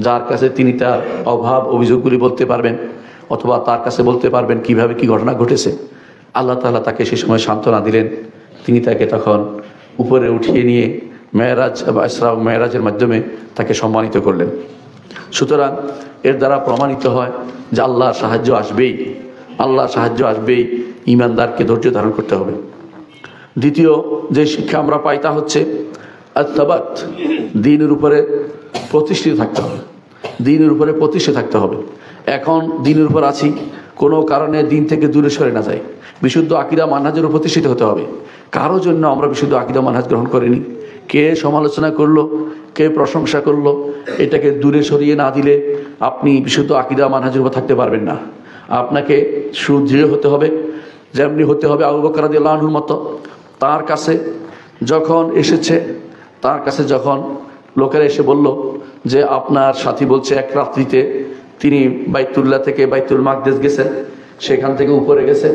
যার কাছে তিনি তার অভাব অভিযোগগুলি বলতে পারবেন, অথবা তার কাছে বলতে পারবেন কিভাবে কি ঘটনা ঘটেছে। আল্লাহ তাআলা তাকে সেই সময় সান্ত্বনা দিলেন। তিনি তাকে তখন উপরে উঠিয়ে নিয়ে মেরাজ বা ইসরা মেরাজের মাধ্যমে তাকে সম্মানিত করলেন। সুতরাং এর দ্বারা প্রমাণিত হয় যে আল্লাহর সাহায্য আসবেই, ঈমানদারকে ধৈর্য ধারণ করতে হবে। দ্বিতীয় যে শিক্ষা আমরা পাই তা হচ্ছে আত-তাবাত, দ্বীনের উপরে প্রতিষ্ঠিত থাকতে হবে। এখন দ্বীনের উপর আছি, কোনো কারণে দ্বীন থেকে দূরে সরে না যায়, বিশুদ্ধ আকীদা মানহাজের উপর প্রতিষ্ঠিত হতে হবে। কারো জন্য আমরা বিশুদ্ধ আকীদা মানহাজ গ্রহণ করিনি, কে সমালোচনা করলো, কে প্রশংসা করলো, এটাকে দূরে সরিয়ে না দিলে আপনি বিশুদ্ধ আকীদা মানহাজের উপর থাকতে পারবেন না। আপনাকে সুদৃঢ় হতে হবে, যেমনি হতে হবে আবু বকর রাদিয়াল্লাহু আনহুর মতো। তার কাছে যখন লোকেরা এসে বলল যে আপনার সাথী বলছে এক রাত্রিতে তিনি বাইতুল্লাহ থেকে বাইতুল মাকদেস গেছেন, সেখান থেকে উপরে গেছেন,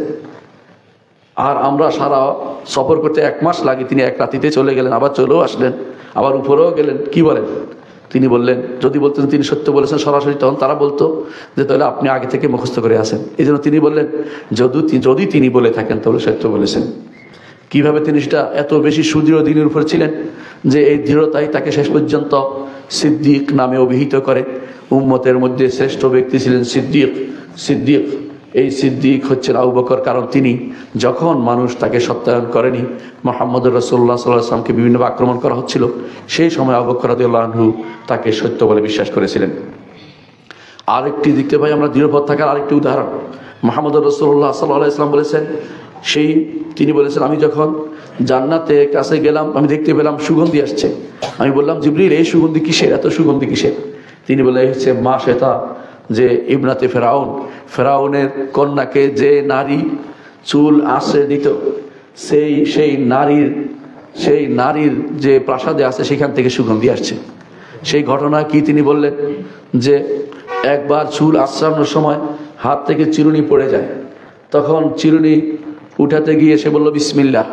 আর আমরা সারা সফর করতে 1 মাস লাগে, তিনি এক রাত্রিতে চলে গেলেন, আবার চলেও আসলেন, আবার উপরেও গেলেন, কি বলেন? তিনি বললেন, যদি বলতেন তিনি সত্য বলেছেন সরাসরি, তখন তারা বলতো যে তাহলে আপনি আগে থেকে মুখস্থ করে আসেন। এই জন্য তিনি বললেন যদি তিনি বলে থাকেন তাহলে সত্য বলেছেন। কিভাবে তিনি সেটা এত বেশি সুদৃঢ় দিনের উপর ছিলেন যে এই দৃঢ়তাই তাকে শেষ পর্যন্ত সিদ্দিক নামে অভিহিত করে। উম্মতের মধ্যে শ্রেষ্ঠ ব্যক্তি ছিলেন সিদ্দিক। এই সিদ্দিক হচ্ছেন আবু বকর, কারণ তিনি যখন মানুষ তাকে সত্যায়ন করেনি, মুহাম্মদ রাসূলুল্লাহ সাল্লাল্লাহু আলাইহি ওয়াসাল্লামকে বিভিন্নভাবে আক্রমণ করা হচ্ছিল, সেই সময় আবু বকর রাদিয়াল্লাহু আনহু তাকে সত্য বলে বিশ্বাস করেছিলেন। আরেকটি দেখতে পাই আমরা দৃঢ়পথ থাকার আরেকটি উদাহরণ। মুহাম্মদ রাসূলুল্লাহ সাল্লাল্লাহু আলাইহি ওয়াসাল্লাম বলেছেন, তিনি বলেছেন, আমি যখন জান্নাতের কাছে গেলাম আমি দেখতে পেলাম সুগন্ধি আসছে। আমি বললাম, জিবরিল এই সুগন্ধি কিসের, এত সুগন্ধি কিসের? তিনি বললেন, এই হচ্ছে মা শ্বেতা, যে ইবনাতে ফেরাউনের কন্যাকে যে নারী চুল আশ্রয় দিত, সেই নারীর যে প্রাসাদে আছে সেখান থেকে সুগন্ধি আসছে। সেই ঘটনা কি তিনি বললেন যে একবার চুল আশ্রানোর সময় হাত থেকে চিরুনি পড়ে যায়, তখন চিরুনি উঠাতে গিয়ে সে বলল বিসমিল্লাহ,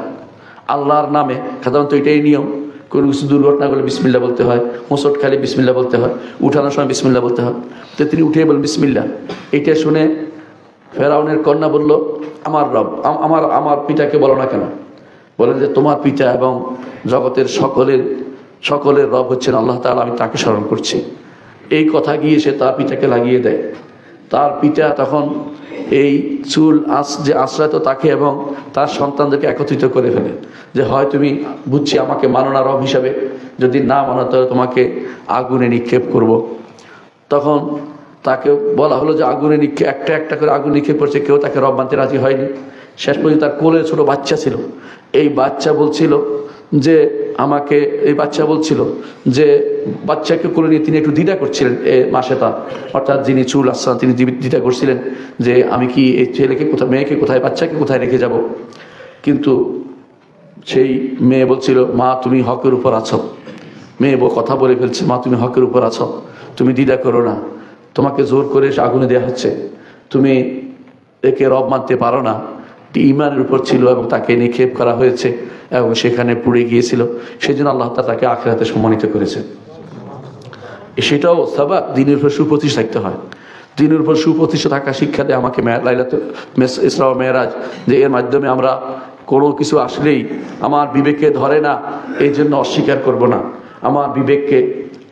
আল্লাহর নামে। সাধারণত এটাই নিয়ম, কোনো কিছু দুর্ঘটনা করলে বিসমিল্লাহ বলতে হয়, হোঁচট খালি বিসমিল্লাহ বলতে হয়, উঠানোর সময় বিসমিল্লাহ বলতে হয়। তো তিনি উঠে বললেন বিসমিল্লাহ। এটা শুনে ফেরাউনের কন্যা বলল, আমার রব, আমার পিতাকে বলো না কেন? বলেন যে তোমার পিতা এবং জগতের সকলের রব হচ্ছেন আল্লাহ তাআলা, আমি তাকে স্মরণ করছি। এই কথা গিয়ে সে তার পিতাকে লাগিয়ে দেয়। তার পিতা তখন এই চুল যে আশ্রয় তো তাকে এবং তার সন্তানদেরকে একত্রিত করে ফেলে, যে হয় তুমি বুঝছি আমাকে মানো না রব হিসাবে, যদি না মানো তাহলে তোমাকে আগুনে নিক্ষেপ করব। তখন তাকে বলা হলো যে আগুনে একটা করে আগুন নিক্ষেপ করছে, কেউ তাকে রব মানতে রাজি হয়নি। শেষ পর্যন্ত তার কোলে ছোট বাচ্চা ছিল, এই বাচ্চা বলছিল যে আমাকে এই বাচ্চা বলছিল যে বাচ্চাকে কোলে নিয়ে তিনি একটু দ্বিধা করছিলেন, মাসেতা অর্থাৎ যিনি চুল আসছেন তিনি দ্বিধা করছিলেন যে আমি কি এই ছেলেকে কোথায়, মেয়েকে কোথায়, বাচ্চাকে কোথায় রেখে যাব। কিন্তু সেই মেয়ে বলছিল, মা তুমি হকের উপর আছো। মেয়ে কথা বলে ফেলছে, মা তুমি হকের উপর আছো, তুমি দ্বিধা করো না, তোমাকে জোর করে আগুনে দেওয়া হচ্ছে, তুমি একে রব মানতে পারো না। ঈমানের উপর ছিল এবং তাকে নিক্ষেপ করা হয়েছে এবং সেখানে পুড়ে গিয়েছিল। সেই জন্য আল্লাহ তাআলা তাকে আখিরাতে সম্মানিত করেছে। সেটাও সাবাব, দ্বীনের উপর সুপ্রতিষ্ঠিত থাকতে হয়। দ্বীনের উপর সুপ্রতিষ্ঠিত থাকা শিক্ষা দেয় আমাকে লাইলাতুল ইসরা ও মেরাজ, যে এর মাধ্যমে আমরা কোনো কিছু আসলেই আমার বিবেকে ধরে না, এই জন্য অস্বীকার করব না। আমার বিবেককে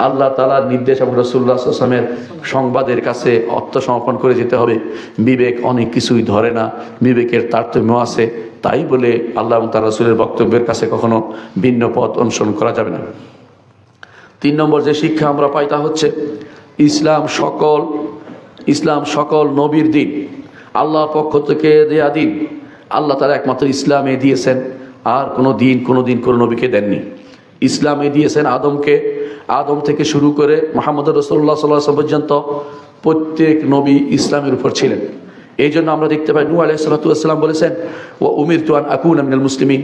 আল্লাহ তাআলার নির্দেশ এবং রাসূলুল্লাহ সাল্লাল্লাহু আলাইহি ওয়াসাল্লামের সংবাদের কাছে আত্মসমর্পণ করে যেতে হবে। বিবেক অনেক কিছুই ধরে না, বিবেকের তারতম্য আছে, তাই বলে আল্লাহ এবং তার রাসূলের বক্তব্যের কাছে কখনো ভিন্ন পথ অনুসরণ করা যাবে না। 3 নম্বর যে শিক্ষা আমরা পাই তা হচ্ছে ইসলাম সকল নবীর দিন, আল্লাহর পক্ষ থেকে দেয়া দিন। আল্লাহ তাআলা একমাত্র ইসলামে দিয়েছেন, আর কোনো দিন কোনো নবীকে দেননি। ইসলামে দিয়েছেন আদমকে, আদম থেকে শুরু করে মুহাম্মদ রাসূলুল্লাহ সাল্লাল্লাহু আলাইহি ওয়াসাল্লাম পর্যন্ত প্রত্যেক নবী ইসলামের উপর ছিলেন। এই জন্য আমরা দেখতে পাই নূহ আলাইহিস সালাতু ওয়াস সালাম বলেছেন, ওয়া উমিরতু আন আকুনা মিনাল মুসলিমিন,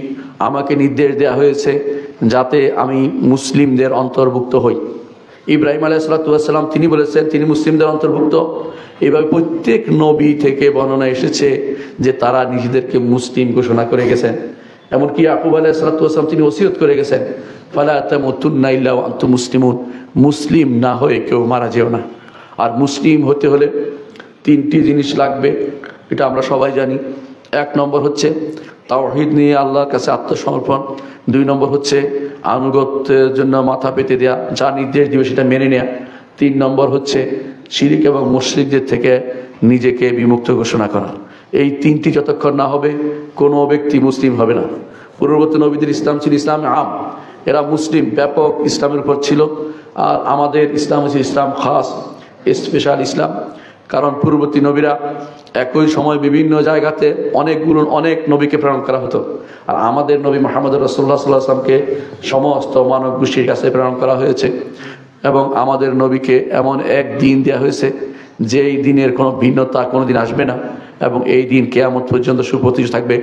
আমাকে নির্দেশ দেওয়া হয়েছে যাতে আমি মুসলিমদের অন্তর্ভুক্ত হই। ইব্রাহিম আলাইহিস সালাতু ওয়াস সালাম তিনি বলেছেন তিনি মুসলিমদের অন্তর্ভুক্ত। এভাবে প্রত্যেক নবী থেকে বর্ণনা এসেছে যে তারা নিজেদেরকে মুসলিম ঘোষণা করে গেছেন। এমনকি ইয়াকুব আলাইহিস সালাতু ওয়াস সালাম তিনি ওসিয়ত করে গেছেন, ফালা তামুতুন্না ইল্লা ওয়া আনতুম মুসলিমুন, মুসলিম না হয়ে কেউ মারা যেও না। আর মুসলিম হতে হলে 3টি জিনিস লাগবে, এটা আমরা সবাই জানি। 1 নম্বর হচ্ছে তাওহীদ নিয়ে আল্লাহর কাছে আত্মসমর্পণ। 2 নম্বর হচ্ছে আনুগত্যের জন্য মাথা পেতে দেয়া, যা নির্দেশ দিবে সেটা মেনে নেয়া। 3 নম্বর হচ্ছে শিরিক এবং মুশরিকদের থেকে নিজেকে বিমুক্ত ঘোষণা করা। এই 3টি যতক্ষণ না হবে কোনো ব্যক্তি মুসলিম হবে না। পূর্ববর্তী নবীদের ইসলাম ছিল ইসলাম আম, এরা মুসলিম ব্যাপক ইসলামের উপর ছিল। আর আমাদের ইসলাম হচ্ছে ইসলাম খাস, স্পেশাল ইসলাম। কারণ পূর্ববর্তী নবীরা একই সময় বিভিন্ন জায়গাতে অনেক নবীকে প্রেরণ করা হতো, আর আমাদের নবী মুহাম্মদ রাসূলুল্লাহ সাল্লাল্লাহু আলাইহি ওয়াসাল্লামকে সমস্ত মানব গোষ্ঠীর কাছে প্রেরণ করা হয়েছে। এবং আমাদের নবীকে এমন এক দিন দেওয়া হয়েছে যেই দিনের কোনো ভিন্নতা কোনো দিন আসবে না, এবং এই দিন কিয়ামত পর্যন্ত সুপ্রতিষ্ঠিত থাকবে।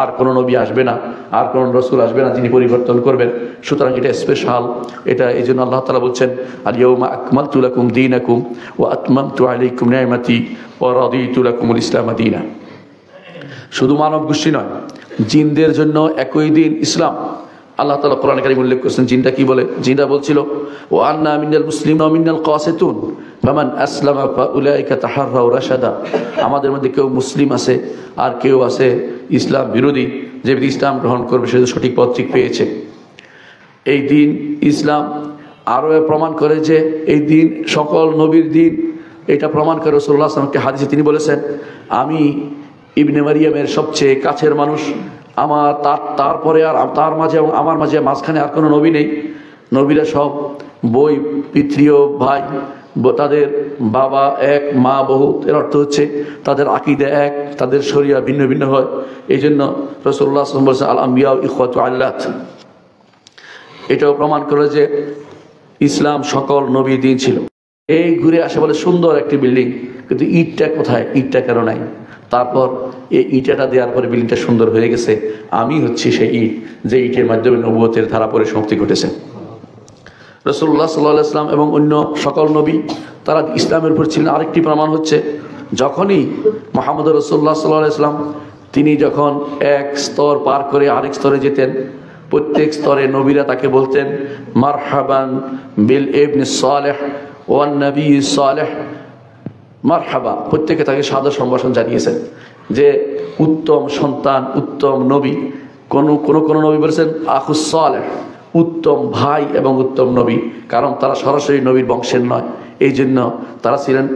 আর কোনো নবী আসবে না, আর কোনো রাসূল আসবে না যিনি পরিবর্তন করবেন। সুতরাং এটা স্পেশাল। এটা এই জন্য আল্লাহ তাআলা বলছেন, আল ইয়াউমা আকমালতু লাকুম দীনাকুম ওয়া আতমামতু আলাইকুম নি'মাতি ওয়া রাদিতু লাকুমুল ইসলাম দীনা। শুধু মানব গোষ্ঠী নয়, জিনদের জন্য একই দিন ইসলাম। আল্লাহ তাআলা কোরআনে কারীমে উল্লেখ করেছেন জিনটা কি বলে। জিনরা বলছিল, ওয়া আন্না মিনাল মুসলিমিনা ওয়া মিনাল কাসিতুন ফামান আসলামা ফাউলাইকা তাহাররাউ রাশাদা। আমাদের মধ্যে কেউ মুসলিম আছে আর কেউ আছে ইসলাম বিরোধী, যে ইসলাম গ্রহণ করবে সে সঠিক পথ ঠিক পেয়েছে। এই দিন ইসলাম আরও প্রমাণ করে যে এই দিন সকল নবীর দিন। এটা প্রমাণ করে রাসূলুল্লাহ সাল্লাল্লাহু আলাইহি ওয়াসাল্লাম হাদিসে তিনি বলেছেন, আমি ইবনে মারিয়ামের সবচেয়ে কাছের মানুষ, আমার তারপরে আর তার মাঝে এবং আমার মাঝে মাঝখানে আর কোনো নবী নেই। নবীরা সব বই পিতৃয় ভাই, তাদের বাবা এক মা বহুত। এর অর্থ হচ্ছে তাদের আকীদা এক, তাদের শরিয়া ভিন্ন ভিন্ন হয়। এই জন্য রাসূলুল্লাহ সাল্লাল্লাহু আলাইহি ওয়াসাল্লাম বলেছেন, আল আম্বিয়া ইখওয়াতু আল্লাত। এটাও প্রমাণ করে যে ইসলাম সকল নবীর দিন ছিল। এই ঘুরে আসে বলে সুন্দর একটি বিল্ডিং, কিন্তু ইটটা কোথায়, ইটটা কেন নাই? তারপর এই ইটাটা দেওয়ার পরে বিল্ডিংটা সুন্দর হয়ে গেছে। আমি হচ্ছি সেই ইট, যে ইটের মাধ্যমে নবুয়তের ধারা পরিসমাপ্তি ঘটেছে। রাসূলুল্লাহ সাল্লাল্লাহু আলাইহি ওয়াসাল্লাম এবং অন্য সকল নবী তারা ইসলামের উপর ছিলেন। আরেকটি প্রমাণ হচ্ছে যখনই মুহাম্মদ রাসূলুল্লাহ সাল্লাল্লাহু আলাইহি ওয়াসাল্লাম তিনি যখন এক স্তর পার করে আরেক স্তরে যেতেন, প্রত্যেক স্তরে নবীরা তাকে বলতেন মারহাবান বিল ইবনে সালেহ ওয়ান নবী সালেহ, মারহাবা। প্রত্যেকে তাকে সাদর সম্ভাষণ জানিয়েছেন যে উত্তম সন্তান, উত্তম নবী। কোন নবী বলেছেন আখুস সালেহ, উত্তম ভাই এবং উত্তম নবী। কারণ তারা সরাসরি নবীর বংশের নয়, এই জন্য তারা ছিলেন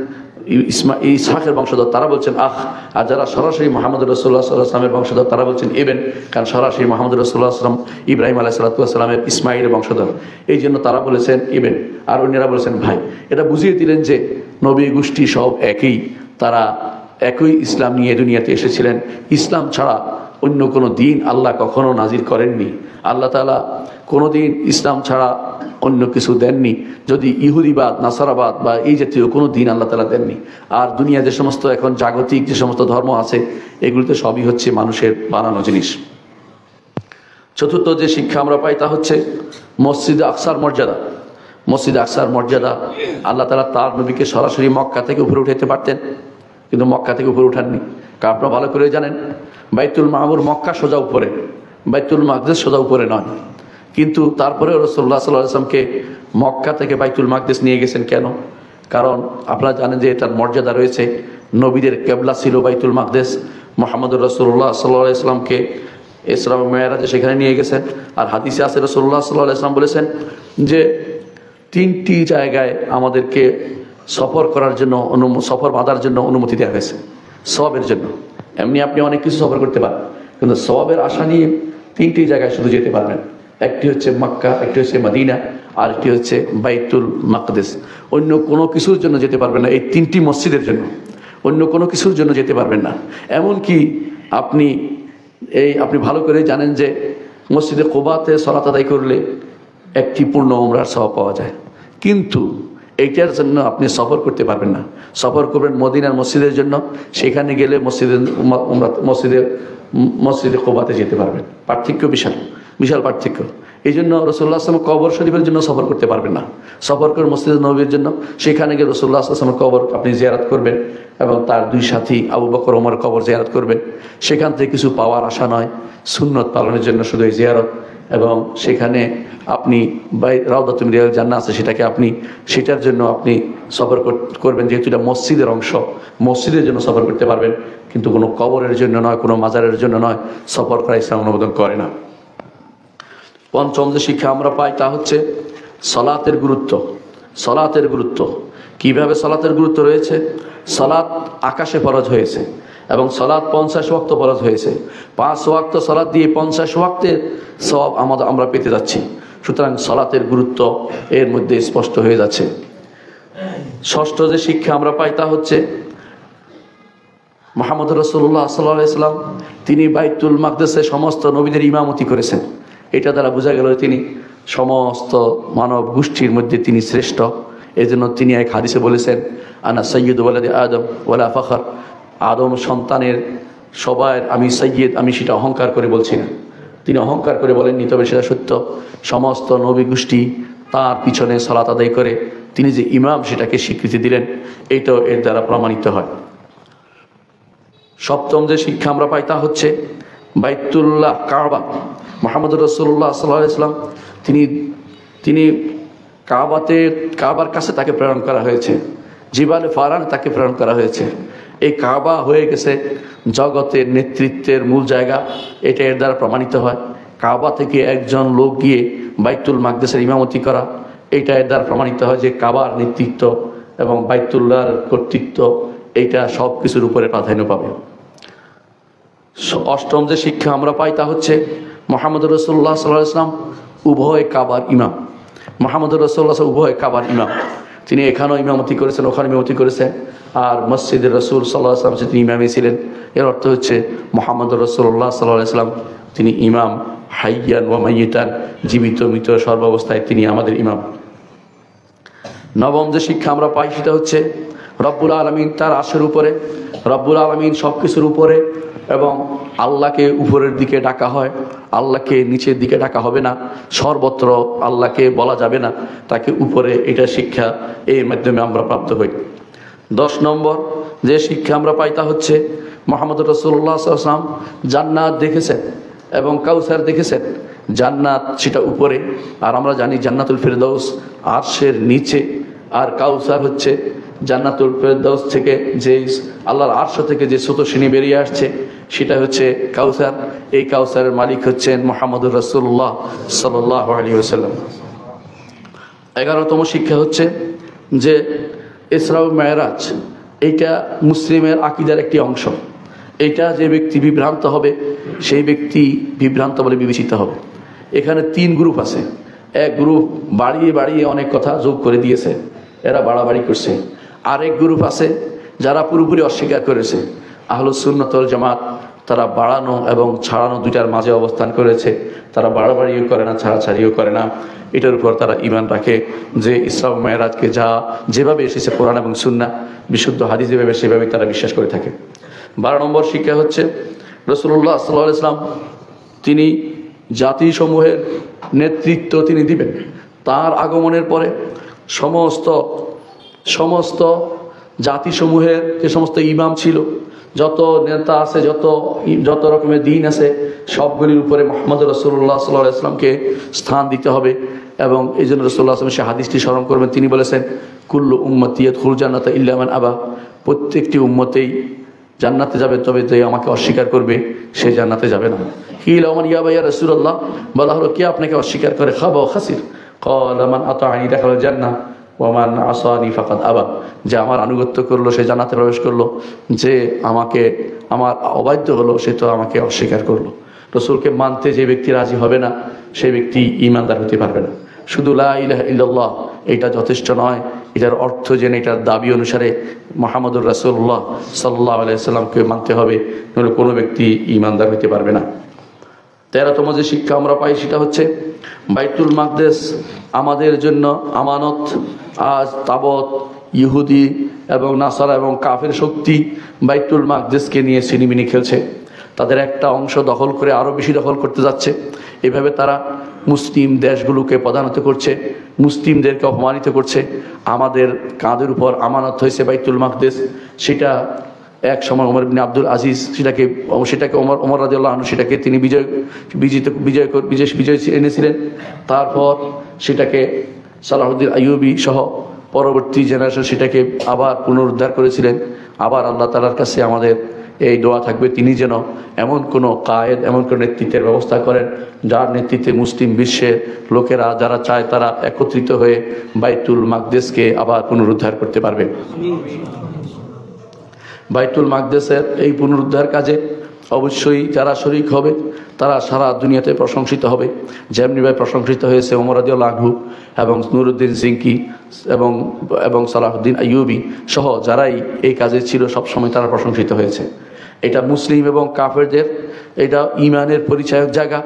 ইসহাকের বংশধর, তারা বলছেন আখ। আর যারা সরাসরি মুহাম্মদ রাসূলুল্লাহ সাল্লাল্লাহু আলাইহি ওয়াসাল্লামের বংশধর তারা বলছেন ইবেন, কারণ সরাসরি মুহাম্মদ রাসূলুল্লাহ সাল্লাল্লাহু আলাইহি ওয়াসাল্লাম ইব্রাহিম আলাইহিস সালাতু ওয়াস সালামের ইসমাঈলের বংশধর, এই জন্য তারা বলেছেন ইবেন, আর অন্যরা বলেছেন ভাই। এটা বুঝিয়ে দিলেন যে নবী গোষ্ঠী সব একই, তারা একই ইসলাম নিয়ে দুনিয়াতে এসেছিলেন। ইসলাম ছাড়া অন্য কোনো দিন আল্লাহ কখনো নাজির করেননি। আল্লাহ তাআলা কোনো দিন ইসলাম ছাড়া অন্য কিছু দেননি, যদি ইহুদিবাদ, নাসারাবাদ বা এই জাতীয় কোনো দিন আল্লাহ তাআলা দেননি। আর দুনিয়া যে সমস্ত এখন জাগতিক যে সমস্ত ধর্ম আছে, এগুলিতে সবই হচ্ছে মানুষের বানানো জিনিস। চতুর্থ যে শিক্ষা আমরা পাই তা হচ্ছে মসজিদে আকসার মর্যাদা। মসজিদে আকসার মর্যাদা, আল্লাহ তাআলা তার নবীকে সরাসরি মক্কা থেকে উপরে উঠাইতে পারতেন, কিন্তু মক্কা থেকে উপরে উঠাননি। কারণ আপনারা ভালো করে জানেন, বাইতুল মামুর মক্কা সোজা উপরে, বাইতুল মাকদিস সোজা উপরে নয়। কিন্তু তারপরে রাসূলুল্লাহ সাল্লাল্লাহু আলাইহি ওয়াসাল্লামকে মক্কা থেকে বাইতুল মাকদিস নিয়ে গেছেন কেন? কারণ আপনারা জানেন যে এটার মর্যাদা রয়েছে। নবীদের কেবলা ছিল বাইতুল মাকদিস। মুহাম্মদুর রাসূলুল্লাহ সাল্লাল্লাহু আলাইহি ওয়াসাল্লামকে ইসরা ও মিরাজে সেখানে নিয়ে গেছেন। আর হাদিসে আছে রাসূলুল্লাহ সাল্লাল্লাহু আলাইহি ওয়াসাল্লাম বলেছেন যে 3টি জায়গায় আমাদেরকে সফর করার জন্য, সফর বাঁধার জন্য অনুমতি দেওয়া হয়েছে, সওয়াবের জন্য। এমনি আপনি অনেক কিছু সফর করতে পারেন, কিন্তু সওয়াবের আশা নিয়ে 3টি জায়গায় শুধু যেতে পারবেন। একটি হচ্ছে মক্কা, একটি হচ্ছে মদিনা, আর একটি হচ্ছে বাইতুল মাকদিস। অন্য কোনো কিছুর জন্য যেতে পারবেন না, এই 3টি মসজিদের জন্য। অন্য কোনো কিছুর জন্য যেতে পারবেন না। এমনকি আপনি ভালো করে জানেন যে মসজিদে কুবাতে সালাত আদায় করলে একটি পূর্ণ উমরার সওয়াব পাওয়া যায়, কিন্তু এইটার জন্য আপনি সফর করতে পারবেন না। সফর করবেন মদিনার মসজিদের জন্য, সেখানে গেলে মসজিদে কুবাতে যেতে পারবেন। পার্থক্য বিশাল, বিশাল পার্থক্য। এই জন্য রাসূলুল্লাহ সাল্লাল্লাহু আলাইহি ওয়াসাল্লাম কবর শরীফের জন্য সফর করতে পারবেন না। সফর করে মসজিদে নববীর জন্য, সেখানে গিয়ে রাসূলুল্লাহ সাল্লাল্লাহু আলাইহি ওয়াসাল্লামের কবর আপনি জিয়ারত করবেন এবং তার 2 সাথী আবু বকর ওমর কবর জিয়ারত করবেন। সেখান থেকে কিছু পাওয়ার আশা নয়, সুন্নত পালনের জন্য শুধু এই জিয়ারত। এবং সেখানে আপনি রাউদাতুল মিনাল জান্নাহ আছে, সেটার জন্য আপনি সফর করবেন, যেহেতু এটা মসজিদের অংশ, মসজিদের জন্য সফর করতে পারবেন, কিন্তু কোনো কবরের জন্য নয়, কোনো মাজারের জন্য নয়, সফর করা ইসলাম অনুমোদন করে না। পঞ্চম যে শিক্ষা আমরা পাই তা হচ্ছে সালাতের গুরুত্ব। সালাতের গুরুত্ব, কিভাবে সালাতের গুরুত্ব রয়েছে? সালাত আকাশে ফরজ হয়েছে এবং সালাত 50 ওয়াক্ত ফরজ হয়েছে। 5 ওয়াক্ত সালাত দিয়ে 50 ওয়াক্তের সওয়াব আমরা পেতে যাচ্ছি। সুতরাং সালাতের গুরুত্ব এর মধ্যে স্পষ্ট হয়ে যাচ্ছে। ষষ্ঠ যে শিক্ষা আমরা পাই তা হচ্ছে মুহাম্মদ রাসূলুল্লাহ সাল্লাল্লাহু আলাইহি ওয়াসাল্লাম তিনি বাইতুল মাকদিসে সমস্ত নবীদের ইমামতি করেছেন। এটা দ্বারা বোঝা গেল তিনি সমস্ত মানব গোষ্ঠীর মধ্যে তিনি শ্রেষ্ঠ। এই জন্য তিনি এক হাদিসে বলেছেন, আনা সাইয়্যিদু ওয়ালাদি আদম ওয়ালা ফখর। আদম সন্তানের সবার আমি সাইয়্যিদ, আমি সেটা অহংকার করে বলছি না। তিনি অহংকার করে বলেননি, তবে সেটা সত্য। সমস্ত নবী গোষ্ঠী তার পিছনে সালাত আদায় করে তিনি যে ইমাম সেটাকে স্বীকৃতি দিলেন, এইটাও এর দ্বারা প্রমাণিত হয়। সপ্তম যে শিক্ষা আমরা পাই তা হচ্ছে বাইতুল্লাহ কাবা। মুহাম্মদ রাসূলুল্লাহ সাল্লাল্লাহু আলাইহি ওয়াসাল্লাম তিনি কাবার কাছে তাকে প্রেরণ করা হয়েছে, জিবালে ফারান তাকে প্রেরণ করা হয়েছে। এই কাবা হয়ে গেছে জগতের নেতৃত্বের মূল জায়গা, এটা এর দ্বারা প্রমাণিত হয়। কাবা থেকে একজন লোক গিয়ে বাইতুল মাকদিসের ইমামতি করা, এইটা এর দ্বারা প্রমাণিত হয় যে কাবার নেতৃত্ব এবং বাইতুল্লাহর কর্তৃত্ব এইটা সব কিছুর উপরে প্রাধান্য পাবে। অষ্টম যে শিক্ষা আমরা পাই তা হচ্ছে মুহাম্মদ রাসূলুল্লাহ সাল্লাল্লাহু আলাইহি ওয়াসাল্লাম উভয় কাবার ইমাম। মুহাম্মদ রাসূলুল্লাহ উভয় কাবার ইমাম, তিনি এখানেও ইমামতি করেছেন, ওখানে ইমামতি করেছেন। আর মসজিদের রাসূল সাল্লাল্লাহু আলাইহি ওয়াসাল্লাম তিনি ইমামই ছিলেন। এর অর্থ হচ্ছে মুহাম্মদ রাসূলুল্লাহ সাল্লাল্লাহু আলাইহি ওয়াসাল্লাম তিনি ইমাম, হাইয়ান ওয়া মাইয়িতান, জীবিত মৃত সর্বাবস্থায় তিনি আমাদের ইমাম। নবম যে শিক্ষা আমরা পাই সেটা হচ্ছে রব্বুল আলামিন তার আরশের উপরে, রব্বুল আলামিন সব কিছুর উপরে, এবং আল্লাহকে উপরের দিকে ডাকা হয়, আল্লাহকে নিচের দিকে ডাকা হবে না। সর্বত্র আল্লাহকে বলা যাবে না, তাকে উপরে, এটা শিক্ষা এর মাধ্যমে আমরা প্রাপ্ত হই। 10 নম্বর যে শিক্ষা আমরা পাই তা হচ্ছে মুহাম্মদ রাসূলুল্লাহ সাল্লাল্লাহু আলাইহি ওয়াসাল্লাম জান্নাত দেখেছেন এবং কাউসার দেখেছেন। জান্নাত সেটা উপরে, আর আমরা জানি জান্নাতুল ফেরদাউস আরশের নিচে, আর কাউসার হচ্ছে জান্নাতুল ফেরদাউস থেকে যে আল্লাহর আরশ থেকে যে স্রোতস্বিনী বেরিয়ে আসছে সেটা হচ্ছে কাউসার। এই কাউসারের মালিক হচ্ছেন মুহাম্মদুর রাসূলুল্লাহ সাল্লাল্লাহু আলাইহি ওয়াসাল্লাম। 11তম শিক্ষা হচ্ছে যে ইসরা ও মেরাজ এইটা মুসলিমের আকীদার একটি অংশ। এটা যে ব্যক্তি বিভ্রান্ত হবে সেই ব্যক্তি বিভ্রান্ত বলে বিবেচিত হবে। এখানে 3 গ্রুপ আছে। এক গ্রুপ বাড়িয়ে বাড়িয়ে অনেক কথা যোগ করে দিয়েছে, এরা বাড়াবাড়ি করছে। আরেক গ্রুপ আছে যারা পুরোপুরি অস্বীকার করেছে, আহলুস সুন্নাত ওয়াল জামাত তারা বাড়ানো এবং ছাড়ানো দুইটার মাঝে অবস্থান করেছে। তারা বাড়াবাড়িও করে না, ছাড়াছাড়িও করে না। এটার উপর তারা ঈমান রাখে যে ইসরা ও মেরাজকে যেভাবে এসেছে কোরআন এবং সুন্নাহ বিশুদ্ধ হাদিস যেভাবে সেভাবে তারা বিশ্বাস করে থাকে। 12 নম্বর শিক্ষা হচ্ছে রাসূলুল্লাহ সাল্লাল্লাহু আলাইহি ওয়াসাল্লাম তিনি জাতিসমূহের নেতৃত্ব তিনি দিবেন। তার আগমনের পরে সমস্ত জাতিসমূহের যে সমস্ত ইমাম ছিল, যত নেতা আছে, যত রকমের দিন আছে, সবগুলির উপরে মুহাম্মদ রাসূলুল্লাহ সাল্লাল্লাহু আলাইহি ওয়াসাল্লামকে স্থান দিতে হবে। এবং এই জন্য রাসূলুল্লাহ সাল্লাল্লাহু আলাইহি ওয়াসাল্লাম সে হাদিসটি স্মরণ করবেন। তিনি বলেছেন, কুল্লু উম্মতি ইয়াদখুলুল জান্নাতা ইল্লা মান আবা, প্রত্যেকটি উম্মতেই জান্নাতে যাবে, তবে যে আমাকে অস্বীকার করবে সে জান্নাতে যাবে না। কিলা ওমান ইয়া রাসূলুল্লাহ, বলা হলো কে আপনাকে অস্বীকার করে? খাবা ও খাসির। ক্বালা মান আতাআনি দাখালাল জান্নাহ ওয়া মান আসানি ফাকাদ আবা, যে আমার আনুগত্য করলো সে জান্নাতে প্রবেশ করলো, যে আমার অবাধ্য হলো সে তো আমাকে অস্বীকার করলো। রাসূলকে মানতে যে ব্যক্তি রাজি হবে না সেই ব্যক্তি ঈমানদার হতে পারবে না। শুধু লা ইলাহা ইল্লাল্লাহ এটা যথেষ্ট নয়, এটার অর্থ জেনে এটার দাবি অনুসারে মুহাম্মদুর রাসূলুল্লাহ সাল্লাল্লাহু আলাইহি ওয়াসাল্লামকে মানতে হবে, নইলে কোনো ব্যক্তি ঈমানদার হতে পারবে না। 13তম যে শিক্ষা আমরা পাই সেটা হচ্ছে বাইতুল মাকদেস আমাদের জন্য আমানত। আজ তাবৎ ইহুদি এবং নাসারা এবং কাফের শক্তি বাইতুল মাকদেসকে নিয়ে সিনিমিনি খেলছে। তাদের একটা অংশ দখল করে আরও বেশি দখল করতে যাচ্ছে। এভাবে তারা মুসলিম দেশগুলোকে প্রধানত করছে, মুসলিমদেরকে অপমানিত করছে। আমাদের কাঁধের উপর আমানত হয়েছে বাইতুল মাকদেস। সেটা এক সময় ওমর ইবনে আব্দুল আজিজ সেটাকে ওমর রাদিয়াল্লাহু আনহু সেটাকে তিনি বিজয় এনেছিলেন। তারপর সেটাকে সালাহুদ্দিন আইয়ুবী সহ পরবর্তী জেনারেশন সেটাকে আবার পুনরুদ্ধার করেছিলেন। আবার আল্লাহ তাআলার কাছে আমাদের এই দোয়া থাকবে, তিনি যেন এমন কোনো কায়েদ, এমন কোনো নেতৃত্বের ব্যবস্থা করেন যার নেতৃত্বে মুসলিম বিশ্বের লোকেরা যারা চায় তারা একত্রিত হয়ে বাইতুল মাকদেসকে আবার পুনরুদ্ধার করতে পারবে। বাইতুল মাকদেসের এই পুনরুদ্ধার কাজে অবশ্যই যারা শরীক হবে তারা সারা দুনিয়াতে প্রশংসিত হবে। যেমনিভাবে প্রশংসিত হয়েছে ওমর রাদিয়াল্লাহু আনহু এবং নুরুদ্দিন জিঙ্কি এবং সালাহুদ্দিন আইয়ুবী সহ যারাই এই কাজে ছিল সবসময় তারা প্রশংসিত হয়েছে। এটা মুসলিম এবং কাফেরদের এটা ঈমানের পরিচায়ক জায়গা।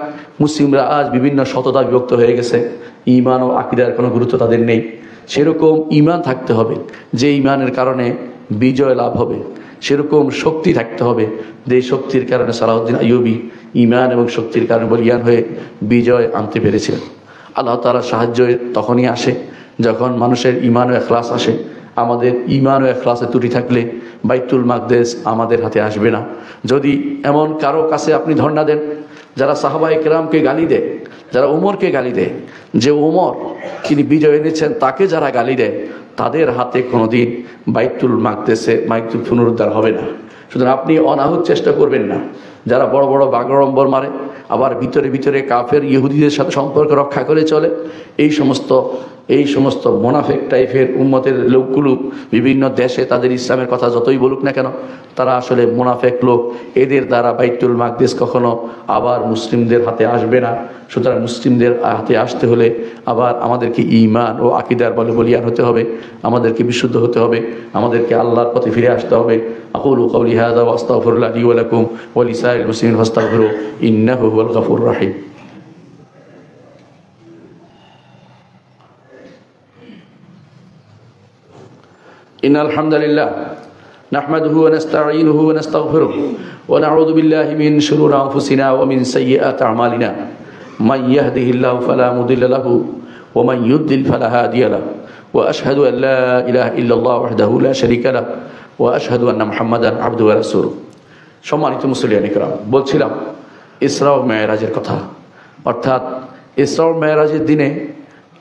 মুসলিমরা আজ বিভিন্ন শততা বিভক্ত হয়ে গেছে, ঈমান ও আকীদার কোনো গুরুত্ব তাদের নেই। সেরকম ঈমান থাকতে হবে যে ঈমানের কারণে বিজয় লাভ হবে, সেরকম শক্তি থাকতে হবে যে শক্তির কারণে সালাহুদ্দিন আইয়ুবী ঈমান এবং শক্তির কারণে বলিয়ান হয়ে বিজয় আনতে পেরেছিলেন। আল্লাহ তাআলার সাহায্য তখনই আসে যখন মানুষের ঈমান ও ইখলাস আসে। আমাদের ঈমান ও ইখলাসে ত্রুটি থাকলে বাইতুল মাকদেস আমাদের হাতে আসবে না। যদি এমন কারো কাছে আপনি ধর্ণা দেন যারা সাহাবায়ে কেরামকে গালি দেয়, যারা ওমরকে গালি দেয়, যে ওমর তিনি বিজয় এনেছেন তাকে যারা গালি দেয়, তাদের হাতে কোনোদিন বাইতুল মাকদেসে পুনরুদ্ধার হবে না। সুতরাং আপনি অনাহুত চেষ্টা করবেন না। যারা বড় বড় বাগড়ম্বর মারে, আবার ভিতরে ভিতরে কাফের ইহুদিদের সাথে সম্পর্ক রক্ষা করে চলে, এই সমস্ত মোনাফেক টাইপের উম্মতের লোকগুলো বিভিন্ন দেশে তাদের ইসলামের কথা যতই বলুক না কেন, তারা আসলে মোনাফেক লোক। এদের দ্বারা বাইতুল মাকদেস কখনো আবার মুসলিমদের হাতে আসবে না। সুতরাং মুসলিমদের হাতে আসতে হলে আবার আমাদেরকে ঈমান ও আকীদার বলিয়ান হতে হবে, আমাদেরকে বিশুদ্ধ হতে হবে, আমাদেরকে আল্লাহর পথে ফিরে আসতে হবে। আকুলু কওলি হাযা ওয়া আস্তাগফিরুল্লাহ লি ওয়া লাকুম ওয়া লিসাইরিল মুসলিমিন ফাস্তাগফিরু ইন্নাহু হুয়াল গফুরুর রাহিম। ইন্নাল হামদালিল্লাহ নাহমাদুহু ওয়া নাস্তাঈনুহু ওয়া নাস্তাগফিরুহ ওয়া নাউযু বিল্লাহি মিন শুরুরি আনফুসিনা ওয়া মিন সাইয়্যাতি আমালিনা মান ইয়াহদিহিল্লাহু ফালা মুদিল্লা লাহু ওয়া মান ইউদ্লিল ফালা হাদিয়া লাহু ওয়া আশহাদু আন লা ইলাহা ইল্লাল্লাহ ওয়াহদাহু লা শারীকা লাহু ওয়া আশহাদু আন্না মুহাম্মাদান আবদুহু ওয়া রাসূলুহু। সম্মানিত মুসলিয়ান ইকরাম, বলছিলাম ইসরা ও মেরাজের কথা। অর্থাৎ ইসরা ও মেরাজের দিনে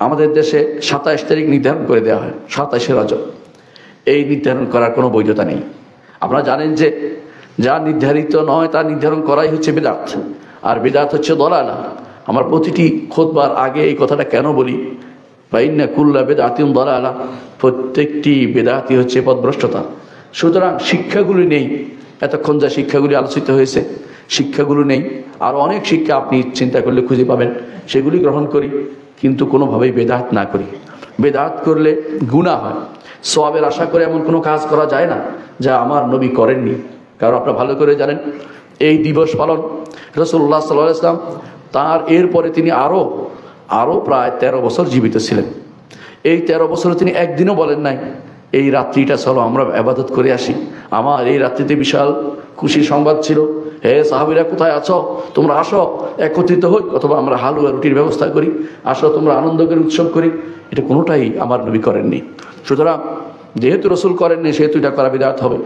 আমাদের দেশে 27 তারিখ নির্ধারণ করে দেওয়া হয়, 27শে রজব। এই নির্ধারণ করার কোনো বৈধতা নেই। আপনারা জানেন যে যা নির্ধারিত নয় তা নির্ধারণ করাই হচ্ছে বিদআত, আর বিদআত হচ্ছে দলালা। আমার প্রতিটি খুতবার আগে এই কথাটা কেন বলি, ফাইন্না কুল্লা বিদআতিন দলালা, প্রত্যেকটি বিদআতই হচ্ছে পথভ্রষ্টতা। সুতরাং শিক্ষাগুলি নেই, এতক্ষণ যা শিক্ষাগুলি আলোচিত হয়েছে শিক্ষাগুলো নেই। আর অনেক শিক্ষা আপনি চিন্তা করলে খুঁজে পাবেন, সেগুলি গ্রহণ করি, কিন্তু কোনোভাবেই বেদাত না করি। বেদাত করলে গুনাহ হয়। সওয়াবের আশা করে এমন কোনো কাজ করা যায় না যা আমার নবী করেননি। কারণ আপনারা ভালো করে জানেন এই দিবস পালন রাসূলুল্লাহ সাল্লাল্লাহু আলাইহি ওয়াসাল্লাম তার এরপরে তিনি আরও প্রায় 13 বছর জীবিত ছিলেন। এই 13 বছরে তিনি একদিনও বলেন নাই এই রাত্রিটা চলো আমরা ইবাদত করে আসি। আমার এই রাত্রিতে বিশাল খুশি সংবাদ ছিল, হে সাহাবীরা কোথায় আছো, তোমরা আসো একত্রিত হই, অথবা আমরা হালুয়া রুটির ব্যবস্থা করি, আসো তোমরা আনন্দ করে উৎসব করি। এটা কোনোটাই আমার নবী করেননি। সুতরাং যেহেতু রসুল করেননি সেহেতু এটা করা বিদআত হবে।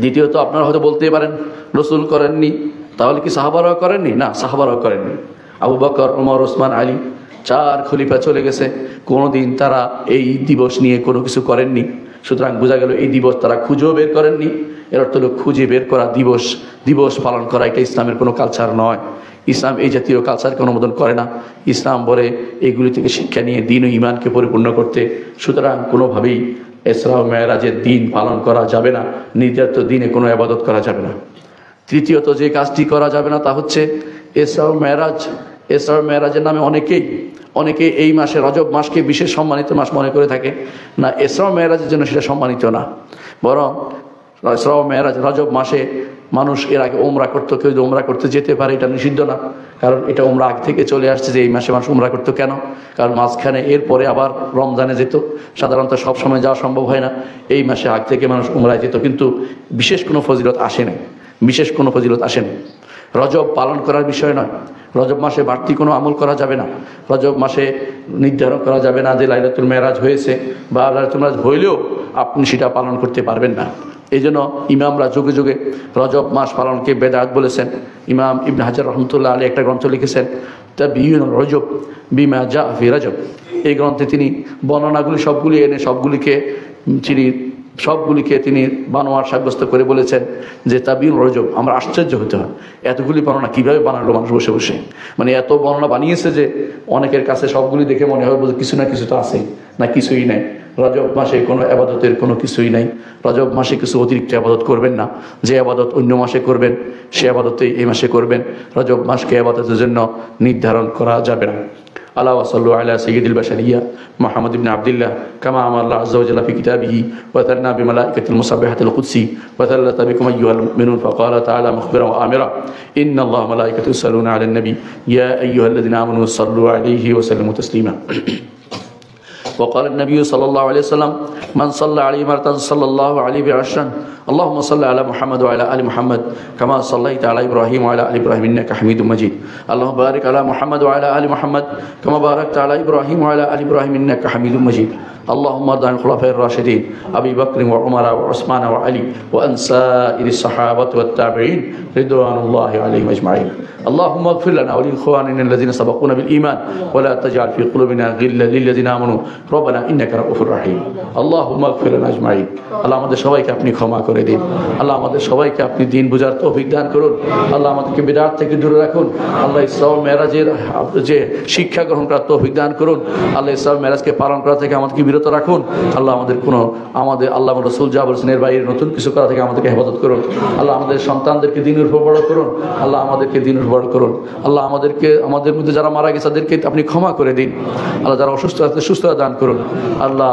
দ্বিতীয়ত আপনারা হয়তো বলতেই পারেন রসুল করেননি, তাহলে কি সাহাবারাও করেননি? না, সাহাবারাও করেননি। আবু বকর, ওমর, ওসমান, আলী 4 খলিফা চলে গেছে, কোনোদিন তারা এই দিবস নিয়ে কোনো কিছু করেননি। সুতরাং বোঝা গেল এই দিবস তারা খুঁজেও বের করেননি। এর অর্থ হলো খুঁজে বের করা দিবস পালন করা এটা ইসলামের কোনো কালচার নয়। ইসলাম এই জাতীয় কালচারকে অনুমোদন করে না। ইসলাম বলে এগুলি থেকে শিক্ষা নিয়ে দিন ও ইমানকে পরিপূর্ণ করতে। সুতরাং কোনোভাবেই ইসরা ও মেরাজের দিন পালন করা যাবে না, নির্ধারিত দিনে কোনো ইবাদত করা যাবে না। তৃতীয়ত যে কাজটি করা যাবে না তা হচ্ছে ইসরা ও মেরাজ। ইসরা ও মেরাজের নামে অনেকে এই মাসে রজব মাসকে বিশেষ সম্মানিত মাস মনে করে থাকে। না, ইসরা ও মেরাজের জন্য সেটা সম্মানিত না, বরং ইসরা ও মেরাজ রজব মাসে মানুষ এর আগে উমরা করতো, কেউ যদি উমরা করতে যেতে পারে এটা নিষিদ্ধ না, কারণ এটা উমরা আগ থেকে চলে আসছে যে এই মাসে মানুষ উমরা করতো কেন, কারণ মাঝখানে এরপরে আবার রমজানে যেত, সাধারণত সব সময় যাওয়া সম্ভব হয় না। এই মাসে আগ থেকে মানুষ উমরায় যেত, কিন্তু বিশেষ কোনো ফজিলত আসে না। রজব পালন করার বিষয় নয়। রজব মাসে বাড়তি কোনো আমল করা যাবে না। রজব মাসে নির্ধারণ করা যাবে না যে লাইলাতুল মেরাজ হয়েছে বা লাইলাতুল মেরাজ হইলেও আপনি সেটা পালন করতে পারবেন না। এই জন্য ইমামরা যুগে যুগে রজব মাস পালনকে বেদাত বলেছেন। ইমাম ইবনে হাজার রহমতুল্লাহ আলী একটা গ্রন্থ লিখেছেন, তাবিয়ুনুর রজব বিমা জা ফি রজব। এই গ্রন্থে তিনি বর্ণনাগুলি সবগুলিকে তিনি বানোয়ার সাব্যস্ত করে বলেছেন যে তাবিউল রজব। আমরা আশ্চর্য হতে হয়, এতগুলি বর্ণনা কীভাবে বানালো মানুষ বসে বসে, মানে এত বর্ণনা বানিয়েছে যে অনেকের কাছে সবগুলি দেখে মনে হয় বলছে কিছু না কিছু তো আছেই, না কিছুই নাই। রজব মাসে কোনো আবাদতের কোনো কিছুই নাই। রজব মাসে কিছু অতিরিক্ত আবাদত করবেন না, যে আবাদত অন্য মাসে করবেন সে আবাদতেই এই মাসে করবেন। রজব মাসকে আবাদতের জন্য নির্ধারণ করা যাবে না। আলা ওয়াসাল্লু আলা সাইয়্যিদিল বাশারিয়্যা মুহাম্মদ ইবনে আবদুল্লাহ কামা আমারা আল্লাহু আযজা ওয়া জাল্লা ফি কিতাবিহি ওয়া তান্না বিমালাইকাতিল মুসাব্বিহাতিল কুদসি ওয়া তাল্লাতা বিকুম আইয়ুহাল মুমিনুন ফাকালা তাআলা মুখবিরান ওয়া আমিরা ইন্না আল্লাহা ওয়া মালাইকাতাহু ইউসাল্লুনা আলান নবী ইয়া আইয়ুহাল্লাযিনা আমানু সাল্লু আলাইহি ওয়া সাল্লিমু তাসলিমা। وقال النبي صلى الله عليه وسلم من صلى عليه مرة صلى الله عليه بعشرا اللهم صل على محمد وعلى آل محمد كما صليت على إبراهيم وعلى آل إبراهيم إنك حميد مجيد اللهم بارك على محمد وعلى آل محمد كما باركت على إبراهيم وعلى آل إبراهيم إنك حميد مجيد اللهم ارض عن الخلفاء الراشدين أبي بكر وعمر وعثمان وعلي وأن سائر الصحابة والتابعين رضوان الله عليهم أجمعين اللهم اغفر لنا ولإخواننا الذين سبقونا بالإيمان ولا تجعل في قلوبنا غلا للذين آمنوا ربنا إنك رؤوف رحيم اللهم اغفر لنا أجمعين। আল্লাহ আমাদের সবাইকে আপনি ক্ষমা করে দিন। আল্লাহ আমাদের সবাইকে আপনি দিন বুঝার তৌফিক দান করুন। আল্লাহ আমাদেরকে বিদআত থেকে দূরে রাখুন। আল্লাহ ইসরা ও মেরাজের যে শিক্ষা গ্রহণ করার তৌফিক দান করুন। আল্লাহ ইসরা ও মেরাজকে পালন করা থেকে আমাদেরকে বিরত রাখুন। আল্লাহ আমাদের আল্লাহ রাসূল যা বলেছেন এর বাইরে নতুন কিছু করা থেকে আমাদেরকে হেফাজত করুন। আল্লাহ আমাদের সন্তানদেরকে দ্বীনের উপর বড় করুন। আল্লাহ আমাদেরকে দ্বীনের উপর বড় করুন। আল্লাহ আমাদের মধ্যে যারা মারা গেছে তাদেরকে আপনি ক্ষমা করে দিন। আল্লাহ যারা অসুস্থ আছে সুস্থতা দান করুন। আল্লাহ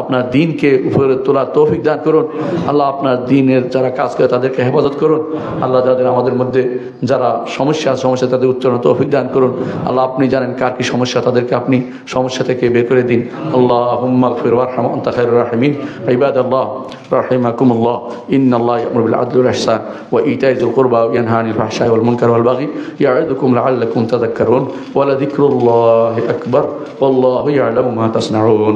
আপনার দিনকে উপরে তোলার তৌফিক দান করুন। আল্লাহ আপনার দিনের যারা কাজ করে তাদেরকে হেফাজত করুন। আল্লাহ যাদের আমাদের মধ্যে যারা সমস্যা তাদের উত্তরণ তৌফিক দান করুন। আল্লাহ আপনি জানেন কার কি সমস্যা, তাদেরকে আপনি সমস্যা থেকে বের করে দিন। আল্লাহুম্মা আগফির ওয়ারহাম আনতা খায়রুর রাহিমিন। ইবাদাল্লাহ রাহিমাকুমুল্লাহ ইন্নাল্লাহা ইয়া'মুরু বিল আদলি ওয়াল ইহসান ওয়া ইতা'i যিল কুরবা ওয়া ইয়ানহা আনিল ফাহশা'i ওয়াল মুনকারি ওয়াল বাগি ইয়া'iদুকুম লা'আল্লাকুম তাযাক্কারুন ওয়া লাযিকরুল্লাহি আকবার ওয়াল্লাহু ইয়া'লামু মা তাসনাউন।